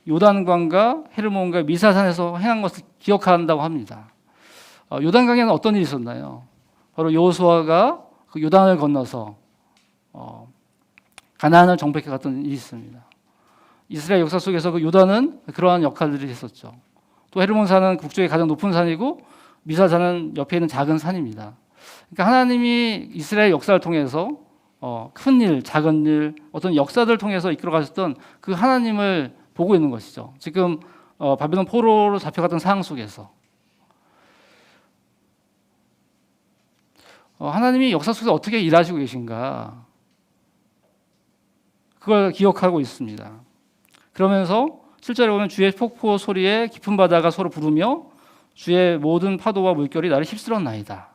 요단강과 헤르몬과 미사산에서 행한 것을 기억한다고 합니다. 요단강에는 어떤 일이 있었나요? 바로 여호수아가 그 요단을 건너서 가나안을 정복해 갔던 일이 있습니다. 이스라엘 역사 속에서 그 요단은 그러한 역할들을 했었죠. 또 헤르몬산은 북쪽의 가장 높은 산이고 미사산은 옆에 있는 작은 산입니다. 그러니까 하나님이 이스라엘 역사를 통해서 큰 일, 작은 일, 어떤 역사들을 통해서 이끌어 가셨던 그 하나님을 보고 있는 것이죠. 지금 바벨론 포로로 잡혀갔던 상황 속에서 하나님이 역사 속에서 어떻게 일하시고 계신가 그걸 기억하고 있습니다. 그러면서 7절에 보면 주의 폭포 소리에 깊은 바다가 서로 부르며 주의 모든 파도와 물결이 나를 휩쓸었나이다.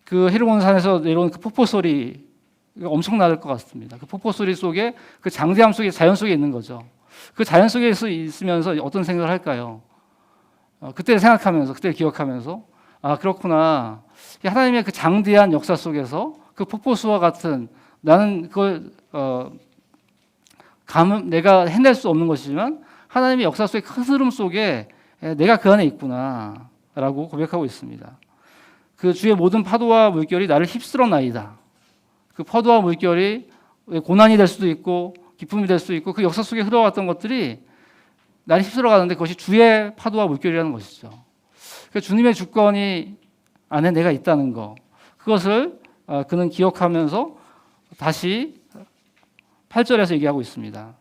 그 헤르몬 산에서 내려온 그 폭포 소리가 엄청날 것 같습니다. 그 폭포 소리 속에 그 장대함 속에 자연 속에 있는 거죠. 그 자연 속에 있으면서 어떤 생각을 할까요? 그때 생각하면서 그때 기억하면서 그렇구나. 하나님의 그 장대한 역사 속에서 그 폭포수와 같은 나는 그걸 내가 해낼 수 없는 것이지만 하나님의 역사 속의 큰 흐름 속에 내가 그 안에 있구나라고 고백하고 있습니다. 그 주의 모든 파도와 물결이 나를 휩쓸어나이다. 그 파도와 물결이 고난이 될 수도 있고 기쁨이 될 수도 있고 그 역사 속에 흘러왔던 것들이 나를 휩쓸어가는데 그것이 주의 파도와 물결이라는 것이죠. 그러니까 주님의 주권이 안에 내가 있다는 것 그것을 그는 기억하면서 다시 8절에서 얘기하고 있습니다.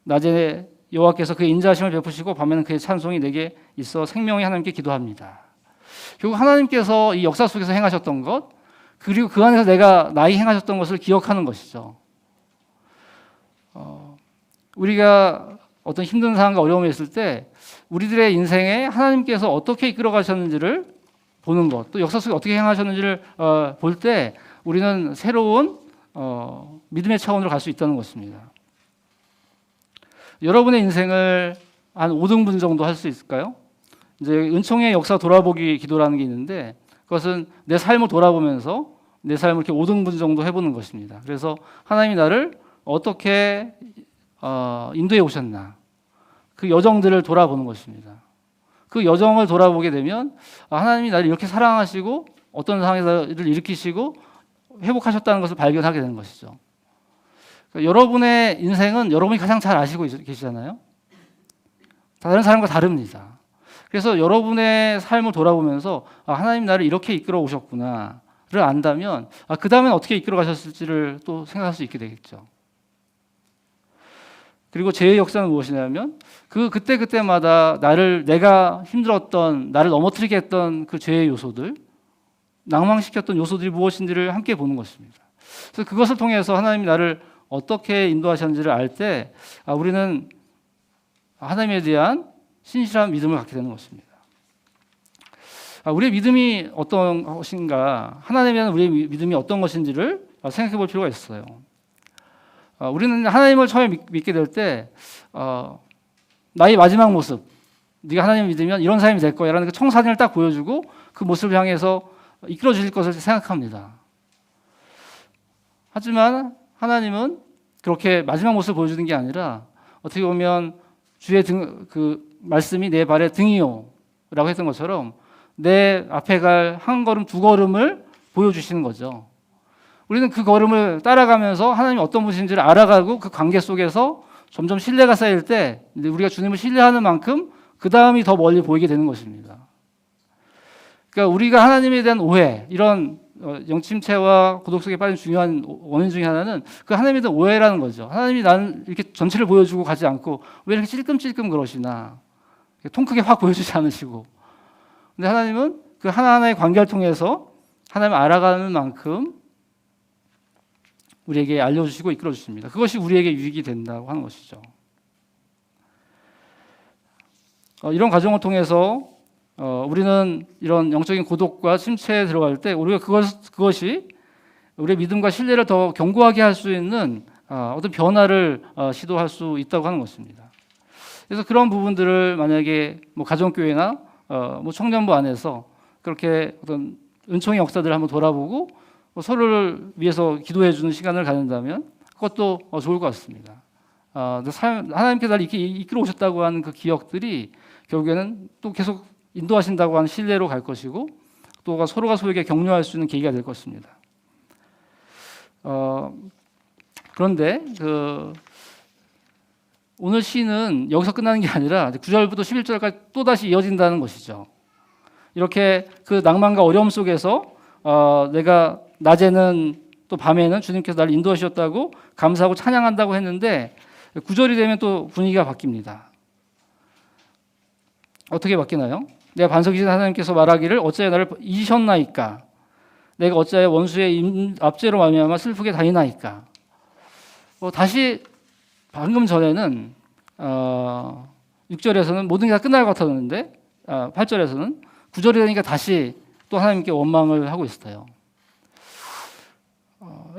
낮에 여호와께서 그의 인자하심을 베푸시고 밤에는 그의 찬송이 내게 있어 생명의 하나님께 기도합니다. 결국 하나님께서 이 역사 속에서 행하셨던 것 그리고 그 안에서 내가 나이 행하셨던 것을 기억하는 것이죠. 우리가 어떤 힘든 상황과 어려움이 있을 때 우리들의 인생에 하나님께서 어떻게 이끌어 가셨는지를 보는 것, 또 역사 속에 어떻게 행하셨는지를 볼 때 우리는 새로운 믿음의 차원으로 갈 수 있다는 것입니다. 여러분의 인생을 한 5등분 정도 할 수 있을까요? 이제 은총의 역사 돌아보기 기도라는 게 있는데 그것은 내 삶을 돌아보면서 내 삶을 이렇게 5등분 정도 해보는 것입니다. 그래서 하나님이 나를 어떻게 인도해 오셨나 그 여정들을 돌아보는 것입니다. 그 여정을 돌아보게 되면 하나님이 나를 이렇게 사랑하시고 어떤 상황에서를 일으키시고 회복하셨다는 것을 발견하게 되는 것이죠. 그러니까 여러분의 인생은 여러분이 가장 잘 아시고 계시잖아요. 다른 사람과 다릅니다. 그래서 여러분의 삶을 돌아보면서 하나님 나를 이렇게 이끌어 오셨구나를 안다면 그 다음엔 어떻게 이끌어 가셨을지를 또 생각할 수 있게 되겠죠. 그리고 죄의 역사는 무엇이냐면 그때마다 내가 힘들었던 나를 넘어뜨리게 했던 그 죄의 요소들 낭망시켰던 요소들이 무엇인지를 함께 보는 것입니다. 그래서 그것을 통해서 하나님이 나를 어떻게 인도하셨는지를 알 때 우리는 하나님에 대한 신실한 믿음을 갖게 되는 것입니다. 우리의 믿음이 어떤 것인가 하나님에 대한 우리의 믿음이 어떤 것인지를 생각해 볼 필요가 있어요. 우리는 하나님을 처음에 믿게 될 때 나의 마지막 모습 네가 하나님을 믿으면 이런 삶이 될 거야 라는 그 청사진을 딱 보여주고 그 모습을 향해서 이끌어 주실 것을 생각합니다. 하지만 하나님은 그렇게 마지막 모습을 보여주는 게 아니라 어떻게 보면 주의 그 말씀이 내 발의 등이요라고 했던 것처럼 내 앞에 갈 한 걸음 두 걸음을 보여주시는 거죠. 우리는 그 걸음을 따라가면서 하나님이 어떤 분이신지를 알아가고 그 관계 속에서 점점 신뢰가 쌓일 때 우리가 주님을 신뢰하는 만큼 그 다음이 더 멀리 보이게 되는 것입니다. 그러니까 우리가 하나님에 대한 오해, 이런 영침체와 고독 속에 빠진 중요한 원인 중에 하나는 그 하나님에 대한 오해라는 거죠. 하나님이 나는 이렇게 전체를 보여주고 가지 않고 왜 이렇게 찔끔찔끔 그러시나, 통 크게 확 보여주지 않으시고. 근데 하나님은 그 하나하나의 관계를 통해서 하나님을 알아가는 만큼 우리에게 알려주시고 이끌어 주십니다. 그것이 우리에게 유익이 된다고 하는 것이죠. 이런 과정을 통해서 우리는 이런 영적인 고독과 침체에 들어갈 때 우리가 그것이 우리의 믿음과 신뢰를 더 견고하게 할 수 있는 어떤 변화를 시도할 수 있다고 하는 것입니다. 그래서 그런 부분들을 만약에 뭐 가정교회나 뭐 청년부 안에서 그렇게 어떤 은총의 역사들을 한번 돌아보고 서로를 위해서 기도해 주는 시간을 갖는다면 그것도 좋을 것 같습니다. 하나님께서 나를 이렇게 이끌어 오셨다고 하는 그 기억들이 결국에는 또 계속 인도하신다고 하는 신뢰로 갈 것이고 또 서로가 서로에게 격려할 수 있는 계기가 될 것입니다. 그런데 오늘 시는 여기서 끝나는 게 아니라 9절부터 11절까지 또다시 이어진다는 것이죠. 이렇게 그 낭만과 어려움 속에서 내가 낮에는 또 밤에는 주님께서 나를 인도하셨다고 감사하고 찬양한다고 했는데 9절이 되면 또 분위기가 바뀝니다. 어떻게 바뀌나요? 내가 반석이신 하나님께서 말하기를 어찌하여 나를 잊으셨나이까? 내가 어찌하여 원수의 압제로 말미암아 슬프게 다니나이까? 다시 방금 전에는 6절에서는 모든 게 다 끝날 것 같았는데 8절에서는 9절이 되니까 다시 또 하나님께 원망을 하고 있어요.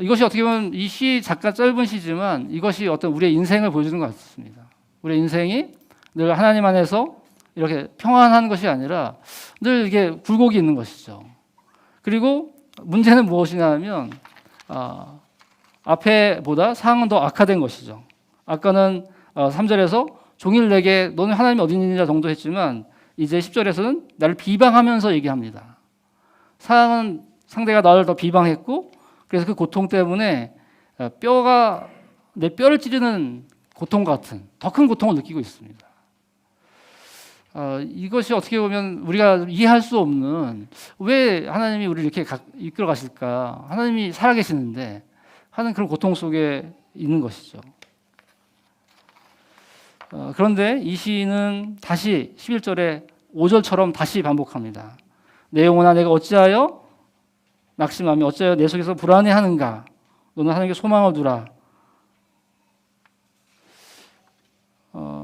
이것이 어떻게 보면 이 시 잠깐 짧은 시지만 이것이 어떤 우리의 인생을 보여주는 것 같습니다. 우리의 인생이 늘 하나님 안에서 이렇게 평안한 것이 아니라 늘 이게 굴곡이 있는 것이죠. 그리고 문제는 무엇이냐 하면 앞에보다 상황은 더 악화된 것이죠. 아까는 3절에서 종일 내게 너는 하나님이 어디 있느냐 정도 했지만 이제 10절에서는 나를 비방하면서 얘기합니다. 상대가 나를 더 비방했고 그래서 그 고통 때문에 내 뼈를 찌르는 고통 같은 더 큰 고통을 느끼고 있습니다. 이것이 어떻게 보면 우리가 이해할 수 없는 왜 하나님이 우리를 이렇게 이끌어 가실까? 하나님이 살아계시는데 하는 그런 고통 속에 있는 것이죠. 그런데 이 시인은 다시 11절에 5절처럼 다시 반복합니다. 내 영혼아 내가 어찌하여 낙심하며 어찌하여 내 속에서 불안해하는가? 너는 하나님께 소망을 두라.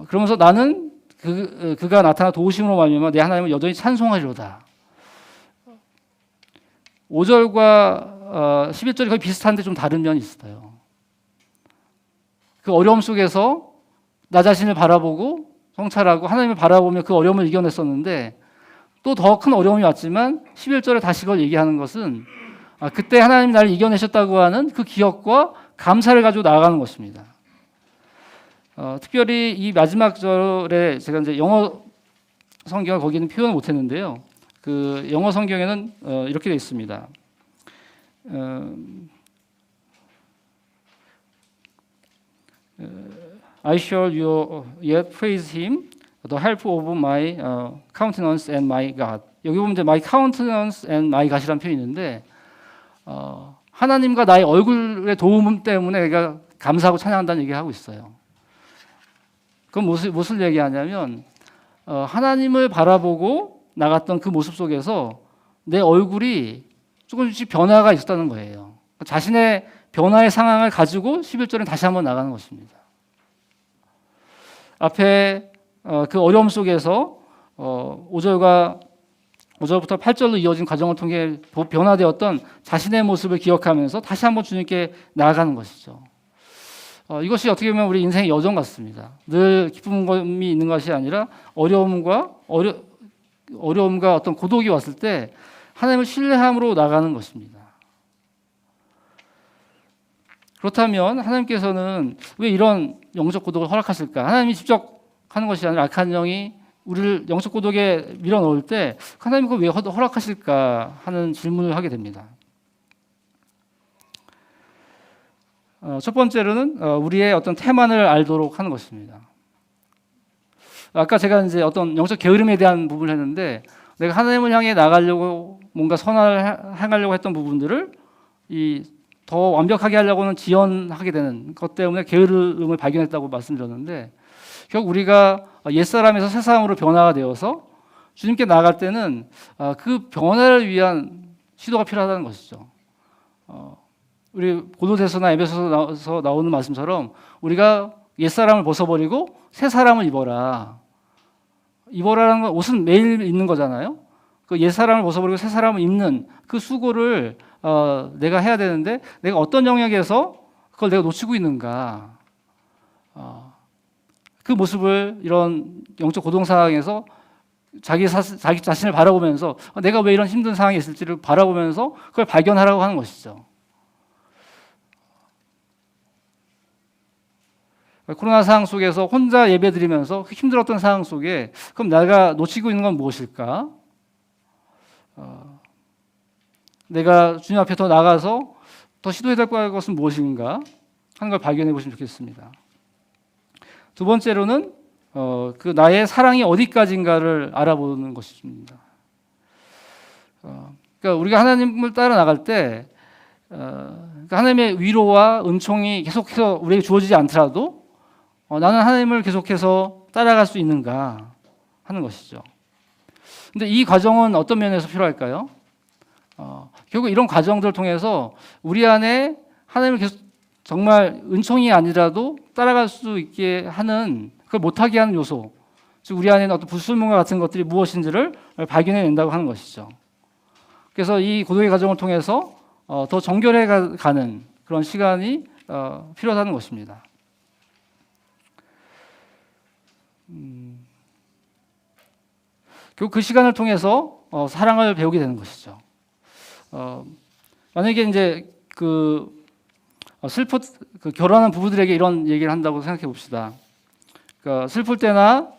그러면서 나는 그가 나타나 도우심으로 말미암아 내 하나님을 여전히 찬송하리로다. 5절과 11절이 거의 비슷한데 좀 다른 면이 있어요. 그 어려움 속에서 나 자신을 바라보고 성찰하고 하나님을 바라보며 그 어려움을 이겨냈었는데 또 더 큰 어려움이 왔지만 11절에 다시 그걸 얘기하는 것은 그때 하나님이 나를 이겨내셨다고 하는 그 기억과 감사를 가지고 나아가는 것입니다. 특별히 이 마지막 절에 제가 이제 영어 성경을 거기는 표현을 못했는데요. 그 영어 성경에는 이렇게 되어 있습니다. I shall yet praise him, the help of my countenance and my God. 여기 보면 이제 my countenance and my God이라는 표현이 있는데 하나님과 나의 얼굴의 도움 때문에 내가 감사하고 찬양한다는 얘기를 하고 있어요. 그건 무엇을 얘기하냐면 하나님을 바라보고 나갔던 그 모습 속에서 내 얼굴이 조금씩 변화가 있었다는 거예요. 자신의 변화의 상황을 가지고 11절에 다시 한번 나가는 것입니다. 앞에 그 어려움 속에서 5절부터 8절로 이어진 과정을 통해 변화되었던 자신의 모습을 기억하면서 다시 한번 주님께 나아가는 것이죠. 이것이 어떻게 보면 우리 인생의 여정 같습니다. 늘 기쁨이 있는 것이 아니라 어려움과 어떤 고독이 왔을 때 하나님을 신뢰함으로 나가는 것입니다. 그렇다면 하나님께서는 왜 이런 영적 고독을 허락하실까? 하나님이 직접 하는 것이 아니라 악한 영이 우리를 영적 고독에 밀어넣을 때 하나님 그걸 왜 허락하실까 하는 질문을 하게 됩니다. 첫 번째로는 우리의 어떤 태만을 알도록 하는 것입니다. 아까 제가 이제 어떤 영적 게으름에 대한 부분을 했는데 내가 하나님을 향해 나가려고 뭔가 선을 행하려고 했던 부분들을 더 완벽하게 하려고는 지연하게 되는 것 때문에 게으름을 발견했다고 말씀드렸는데 결국 우리가 옛사람에서 새사람으로 변화가 되어서 주님께 나아갈 때는 그 변화를 위한 시도가 필요하다는 것이죠. 우리 고린도서나 에베소서 나오는 말씀처럼 우리가 옛사람을 벗어버리고 새사람을 입어라라는 건 옷은 매일 입는 거잖아요. 그 옛사람을 벗어버리고 새사람을 입는 그 수고를 내가 해야 되는데 내가 어떤 영역에서 그걸 내가 놓치고 있는가, 그 모습을 이런 영적 고동 상황에서 자기 자신을 바라보면서 내가 왜 이런 힘든 상황에 있을지를 바라보면서 그걸 발견하라고 하는 것이죠. 코로나 상황 속에서 혼자 예배드리면서 힘들었던 상황 속에 그럼 내가 놓치고 있는 건 무엇일까? 내가 주님 앞에 더 나가서 더 시도해야 될 것은 무엇인가 하는 걸 발견해 보시면 좋겠습니다. 두 번째로는 그 나의 사랑이 어디까지인가를 알아보는 것입니다. 그러니까 우리가 하나님을 따라 나갈 때 하나님의 위로와 은총이 계속해서 우리에게 주어지지 않더라도 나는 하나님을 계속해서 따라갈 수 있는가 하는 것이죠. 근데 이 과정은 어떤 면에서 필요할까요? 결국 이런 과정들을 통해서 우리 안에 하나님을 계속 정말 은총이 아니라도 따라갈 수 있게 하는, 그걸 못하게 하는 요소, 즉 우리 안에 어떤 불순물과 같은 것들이 무엇인지를 발견해낸다고 하는 것이죠. 그래서 이 고독의 과정을 통해서 더 정결해 가는 그런 시간이 필요하다는 것입니다. 결국 그 시간을 통해서 사랑을 배우게 되는 것이죠. 만약에 이제 결혼하는 부부들에게 이런 얘기를 한다고 생각해 봅시다. 그러니까 슬플 때나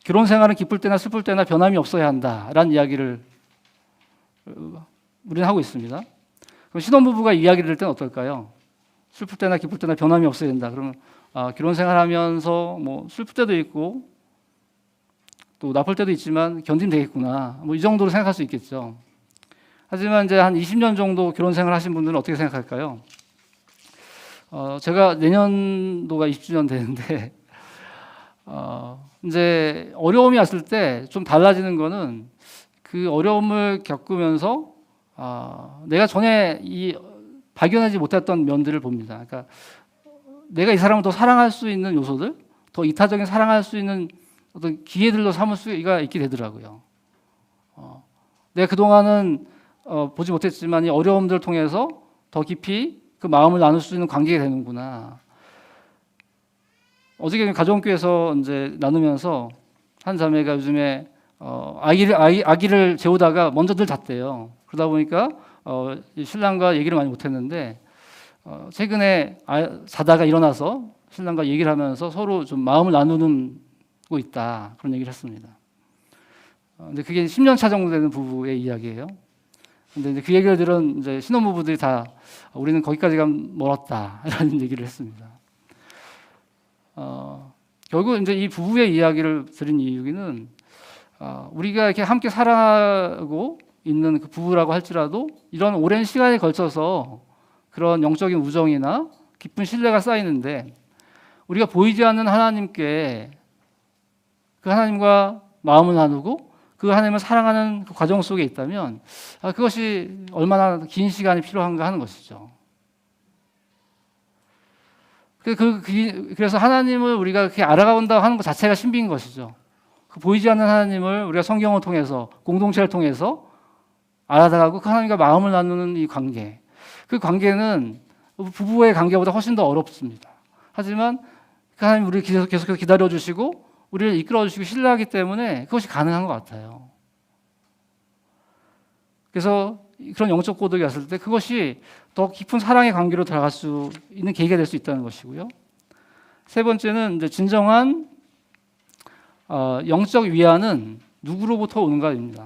결혼 생활은 기쁠 때나 슬플 때나 변함이 없어야 한다라는 이야기를 우리는 하고 있습니다. 그럼 신혼부부가 이야기를 할 때는 어떨까요? 슬플 때나 기쁠 때나 변함이 없어야 된다. 그러면 결혼 생활하면서 뭐 슬플 때도 있고 또 나쁠 때도 있지만 견디면 되겠구나. 뭐 이 정도로 생각할 수 있겠죠. 하지만 이제 한 20년 정도 결혼 생활 하신 분들은 어떻게 생각할까요? 제가 내년도가 20주년 되는데 이제 어려움이 왔을 때 좀 달라지는 거는 그 어려움을 겪으면서 내가 전에 발견하지 못했던 면들을 봅니다. 그러니까 내가 이 사람을 더 사랑할 수 있는 요소들, 더 이타적인 사랑할 수 있는 어떤 기회들로 삼을 수가 있게 되더라고요. 내가 그동안은 보지 못했지만 이 어려움들을 통해서 더 깊이 그 마음을 나눌 수 있는 관계가 되는구나. 어저께 가정교회에서 이제 나누면서 한 자매가 요즘에 아기를 재우다가 먼저 늘 잤대요. 그러다 보니까 신랑과 얘기를 많이 못했는데 최근에 자다가 일어나서 신랑과 얘기를 하면서 서로 좀 마음을 나누고 있다, 그런 얘기를 했습니다. 근데 그게 10년 차 정도 되는 부부의 이야기예요. 근데 이제 그 얘기를 들은 이제 신혼부부들이 다 우리는 거기까지 가면 멀었다라는 얘기를 했습니다. 결국 이제 이 부부의 이야기를 드린 이유는 우리가 이렇게 함께 살아가고 있는 그 부부라고 할지라도 이런 오랜 시간에 걸쳐서 그런 영적인 우정이나 깊은 신뢰가 쌓이는데 우리가 보이지 않는 하나님께 그 하나님과 마음을 나누고 그 하나님을 사랑하는 그 과정 속에 있다면 그것이 얼마나 긴 시간이 필요한가 하는 것이죠. 그래서 하나님을 우리가 그렇게 알아간다고 하는 것 자체가 신비인 것이죠. 그 보이지 않는 하나님을 우리가 성경을 통해서, 공동체를 통해서 알아가고 그 하나님과 마음을 나누는 이 관계, 그 관계는 부부의 관계보다 훨씬 더 어렵습니다. 하지만 그 하나님 우리를 계속해서 기다려주시고 우리를 이끌어주시고 신뢰하기 때문에 그것이 가능한 것 같아요. 그래서 그런 영적 고독이 왔을 때 그것이 더 깊은 사랑의 관계로 들어갈 수 있는 계기가 될 수 있다는 것이고요. 세 번째는 이제 진정한 영적 위안은 누구로부터 오는가입니다.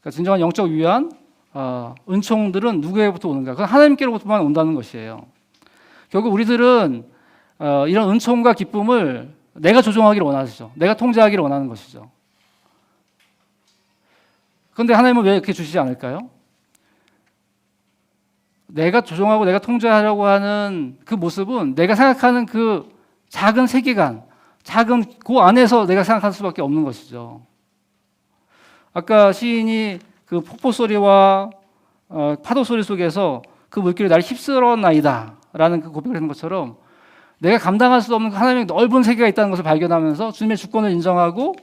그러니까 진정한 영적 위안, 은총들은 누구에게부터 오는가? 그건 하나님께로부터만 온다는 것이에요. 결국 우리들은 이런 은총과 기쁨을 내가 조종하기를 원하시죠. 내가 통제하기를 원하는 것이죠. 그런데 하나님은 왜 이렇게 주시지 않을까요? 내가 조종하고 내가 통제하려고 하는 그 모습은 내가 생각하는 그 작은 세계관, 작은 그 안에서 내가 생각할 수밖에 없는 것이죠. 아까 시인이 그 폭포 소리와 파도 소리 속에서 그 물결이 나를 휩쓸어나이다 라는 그 고백을 했는 것처럼 내가 감당할 수 없는 하나님의 넓은 세계가 있다는 것을 발견하면서 주님의 주권을 인정하고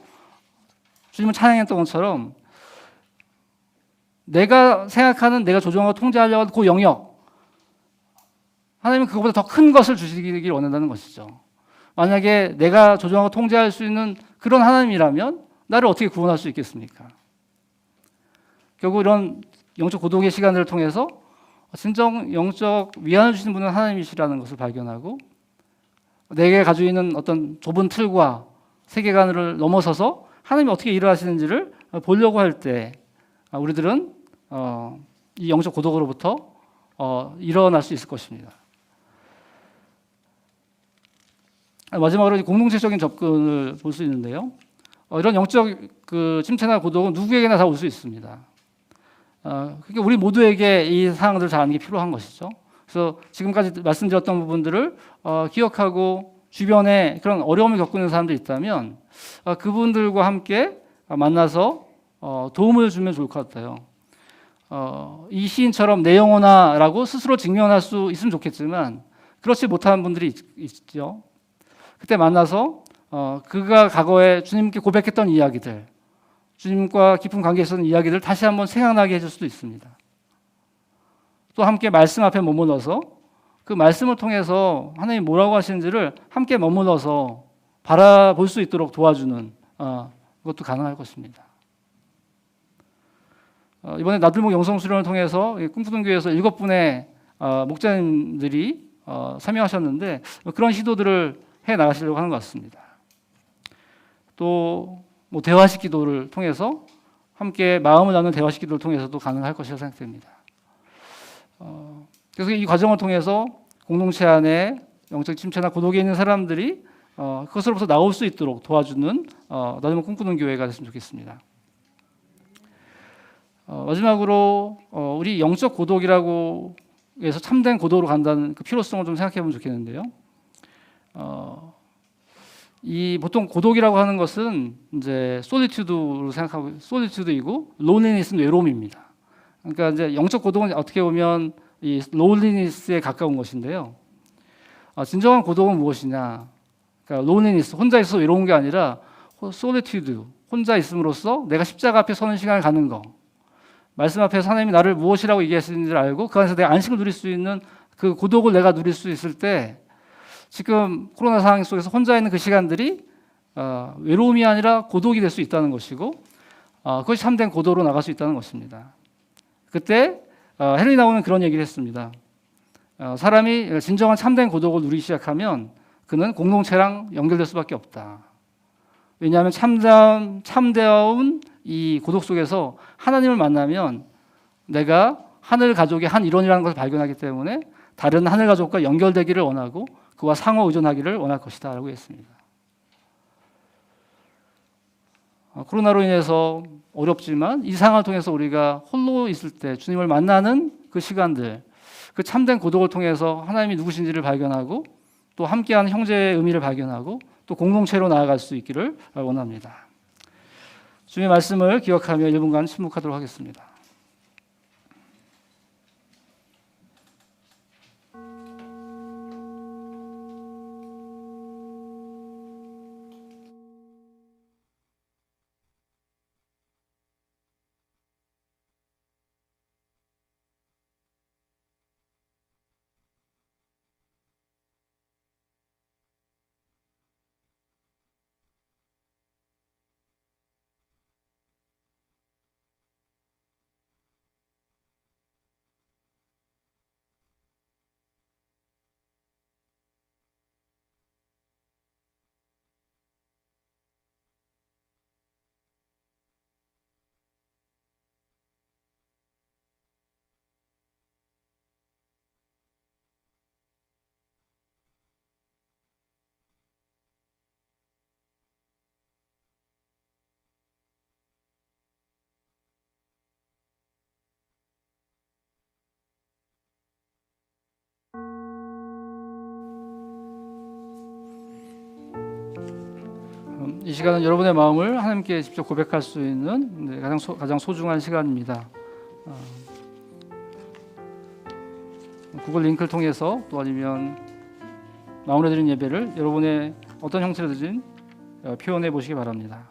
주님을 찬양했던 것처럼 내가 생각하는 내가 조종하고 통제하려고 하는 그 영역, 하나님은 그것보다 더 큰 것을 주시길 원한다는 것이죠. 만약에 내가 조종하고 통제할 수 있는 그런 하나님이라면 나를 어떻게 구원할 수 있겠습니까? 결국 이런 영적 고독의 시간들을 통해서 진정 영적 위안을 주시는 분은 하나님이시라는 것을 발견하고 내게 가지고 있는 어떤 좁은 틀과 세계관을 넘어서서 하나님이 어떻게 일하시는지를 보려고 할 때 우리들은 이 영적 고독으로부터 일어날 수 있을 것입니다. 마지막으로 공동체적인 접근을 볼 수 있는데요. 이런 영적 그 침체나 고독은 누구에게나 다 올 수 있습니다. 그러니까 우리 모두에게 이 사항들을 잘 아는 게 필요한 것이죠. 그래서 지금까지 말씀드렸던 부분들을 기억하고 주변에 그런 어려움을 겪고 있는 사람들이 있다면 그분들과 함께 만나서 도움을 주면 좋을 것 같아요. 이 시인처럼 내 영혼아라고 스스로 직면할 수 있으면 좋겠지만 그렇지 못한 분들이 있죠. 그때 만나서 그가 과거에 주님께 고백했던 이야기들, 주님과 깊은 관계에 있었던 이야기들 다시 한번 생각나게 해줄 수도 있습니다. 또 함께 말씀 앞에 머물러서 그 말씀을 통해서 하나님이 뭐라고 하시는지를 함께 머물러서 바라볼 수 있도록 도와주는 것도 가능할 것입니다. 이번에 나들목 영성 수련을 통해서 꿈꾸는 교회에서 7분의 목자님들이 참여하셨는데 그런 시도들을 해 나가시려고 하는 것 같습니다. 또 뭐 대화식 기도를 통해서 함께 마음을 나누는 대화식 기도를 통해서도 가능할 것이라 생각됩니다. 그래서 이 과정을 통해서 공동체 안에 영적 침체나 고독에 있는 사람들이 그것으로부터 나올 수 있도록 도와주는 나들목 꿈꾸는 교회가 됐으면 좋겠습니다. 마지막으로 우리 영적 고독이라고 해서 참된 고독으로 간다는 그 필요성을 좀 생각해 보면 좋겠는데요. 이 보통 고독이라고 하는 것은 이제 솔리튜드로 생각하고 솔리튜드이고 론리니스는 외로움입니다. 그러니까 이제 영적 고독은 어떻게 보면 이 론리니스에 가까운 것인데요. 진정한 고독은 무엇이냐? 그러니까 론리니스 혼자 있어서 외로운 게 아니라 솔리튜드 혼자 있음으로써 내가 십자가 앞에 서는 시간을 갖는 거. 말씀 앞에서 하나님이 나를 무엇이라고 얘기하시는지를 알고 그 안에서 내가 안식을 누릴 수 있는 그 고독을 내가 누릴 수 있을 때 지금 코로나 상황 속에서 혼자 있는 그 시간들이 외로움이 아니라 고독이 될 수 있다는 것이고 그것이 참된 고독으로 나갈 수 있다는 것입니다. 그때 헨리 나우는 그런 얘기를 했습니다. 사람이 진정한 참된 고독을 누리기 시작하면 그는 공동체랑 연결될 수밖에 없다. 왜냐하면 참다운 이 고독 속에서 하나님을 만나면 내가 하늘 가족의 한 일원이라는 것을 발견하기 때문에 다른 하늘 가족과 연결되기를 원하고 그와 상호 의존하기를 원할 것이다 라고 했습니다. 코로나로 인해서 어렵지만 이 상황을 통해서 우리가 홀로 있을 때 주님을 만나는 그 시간들, 그 참된 고독을 통해서 하나님이 누구신지를 발견하고 또 함께하는 형제의 의미를 발견하고 또 공동체로 나아갈 수 있기를 원합니다. 주님의 말씀을 기억하며 1분간 침묵하도록 하겠습니다. 이 시간은 여러분의 마음을 하나님께 직접 고백할 수 있는 가장 소중한 시간입니다. 구글 링크를 통해서 또 아니면 마무리드린 예배를 여러분의 어떤 형태로든 표현해 보시기 바랍니다.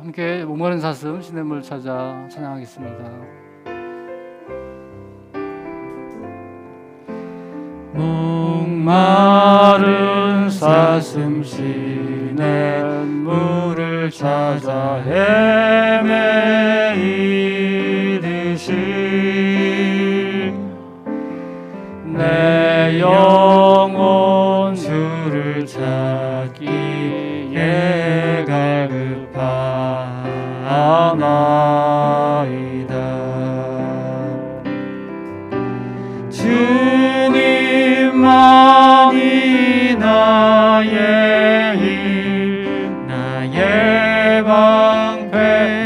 함께 목마른 사슴 시냇물 찾아 찬양하겠습니다. 목마른 사슴 시냇물을 찾아 헤매이듯이 내 영혼 주를 찾기에 갈급하나이다. 주님만이 나의 일, 나의 방패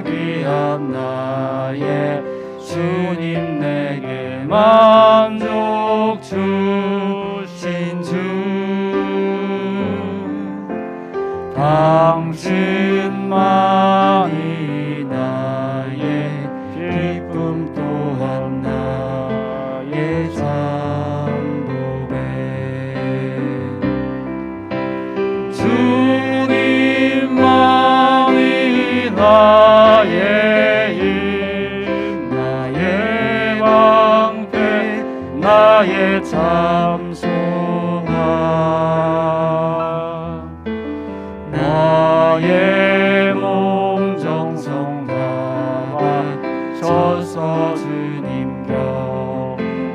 귀한 나의 주님 내게 만족 주신 주 당신만이 나의 기쁨 또한 나의 잠복에 주님만이 나의 힘 나의 방패 나의 참소하 나의 몸 정성 다와 져서 주님 경배합니다.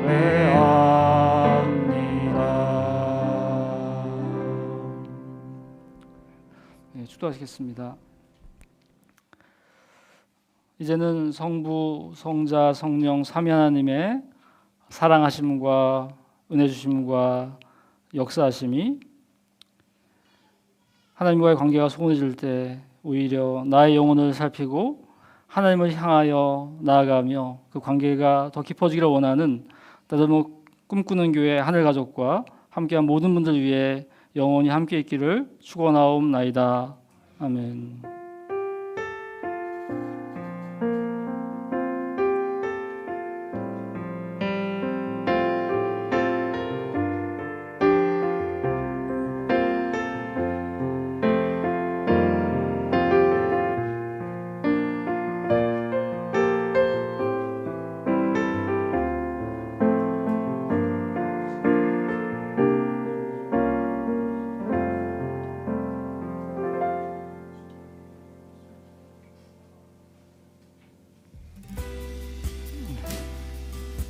네, 축도하시겠습니다. 이제는 성부, 성자, 성령 삼위 하나님의 사랑하심과 은혜 주심과 역사하심이 하나님과의 관계가 소원해질 때 오히려 나의 영혼을 살피고 하나님을 향하여 나아가며 그 관계가 더 깊어지기를 원하는 나도 꿈꾸는 교회 하늘가족과 함께한 모든 분들 위해 영원히 함께 있기를 축원하옵나이다. 아멘.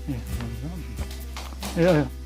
예, 감사합니다. 예, 예.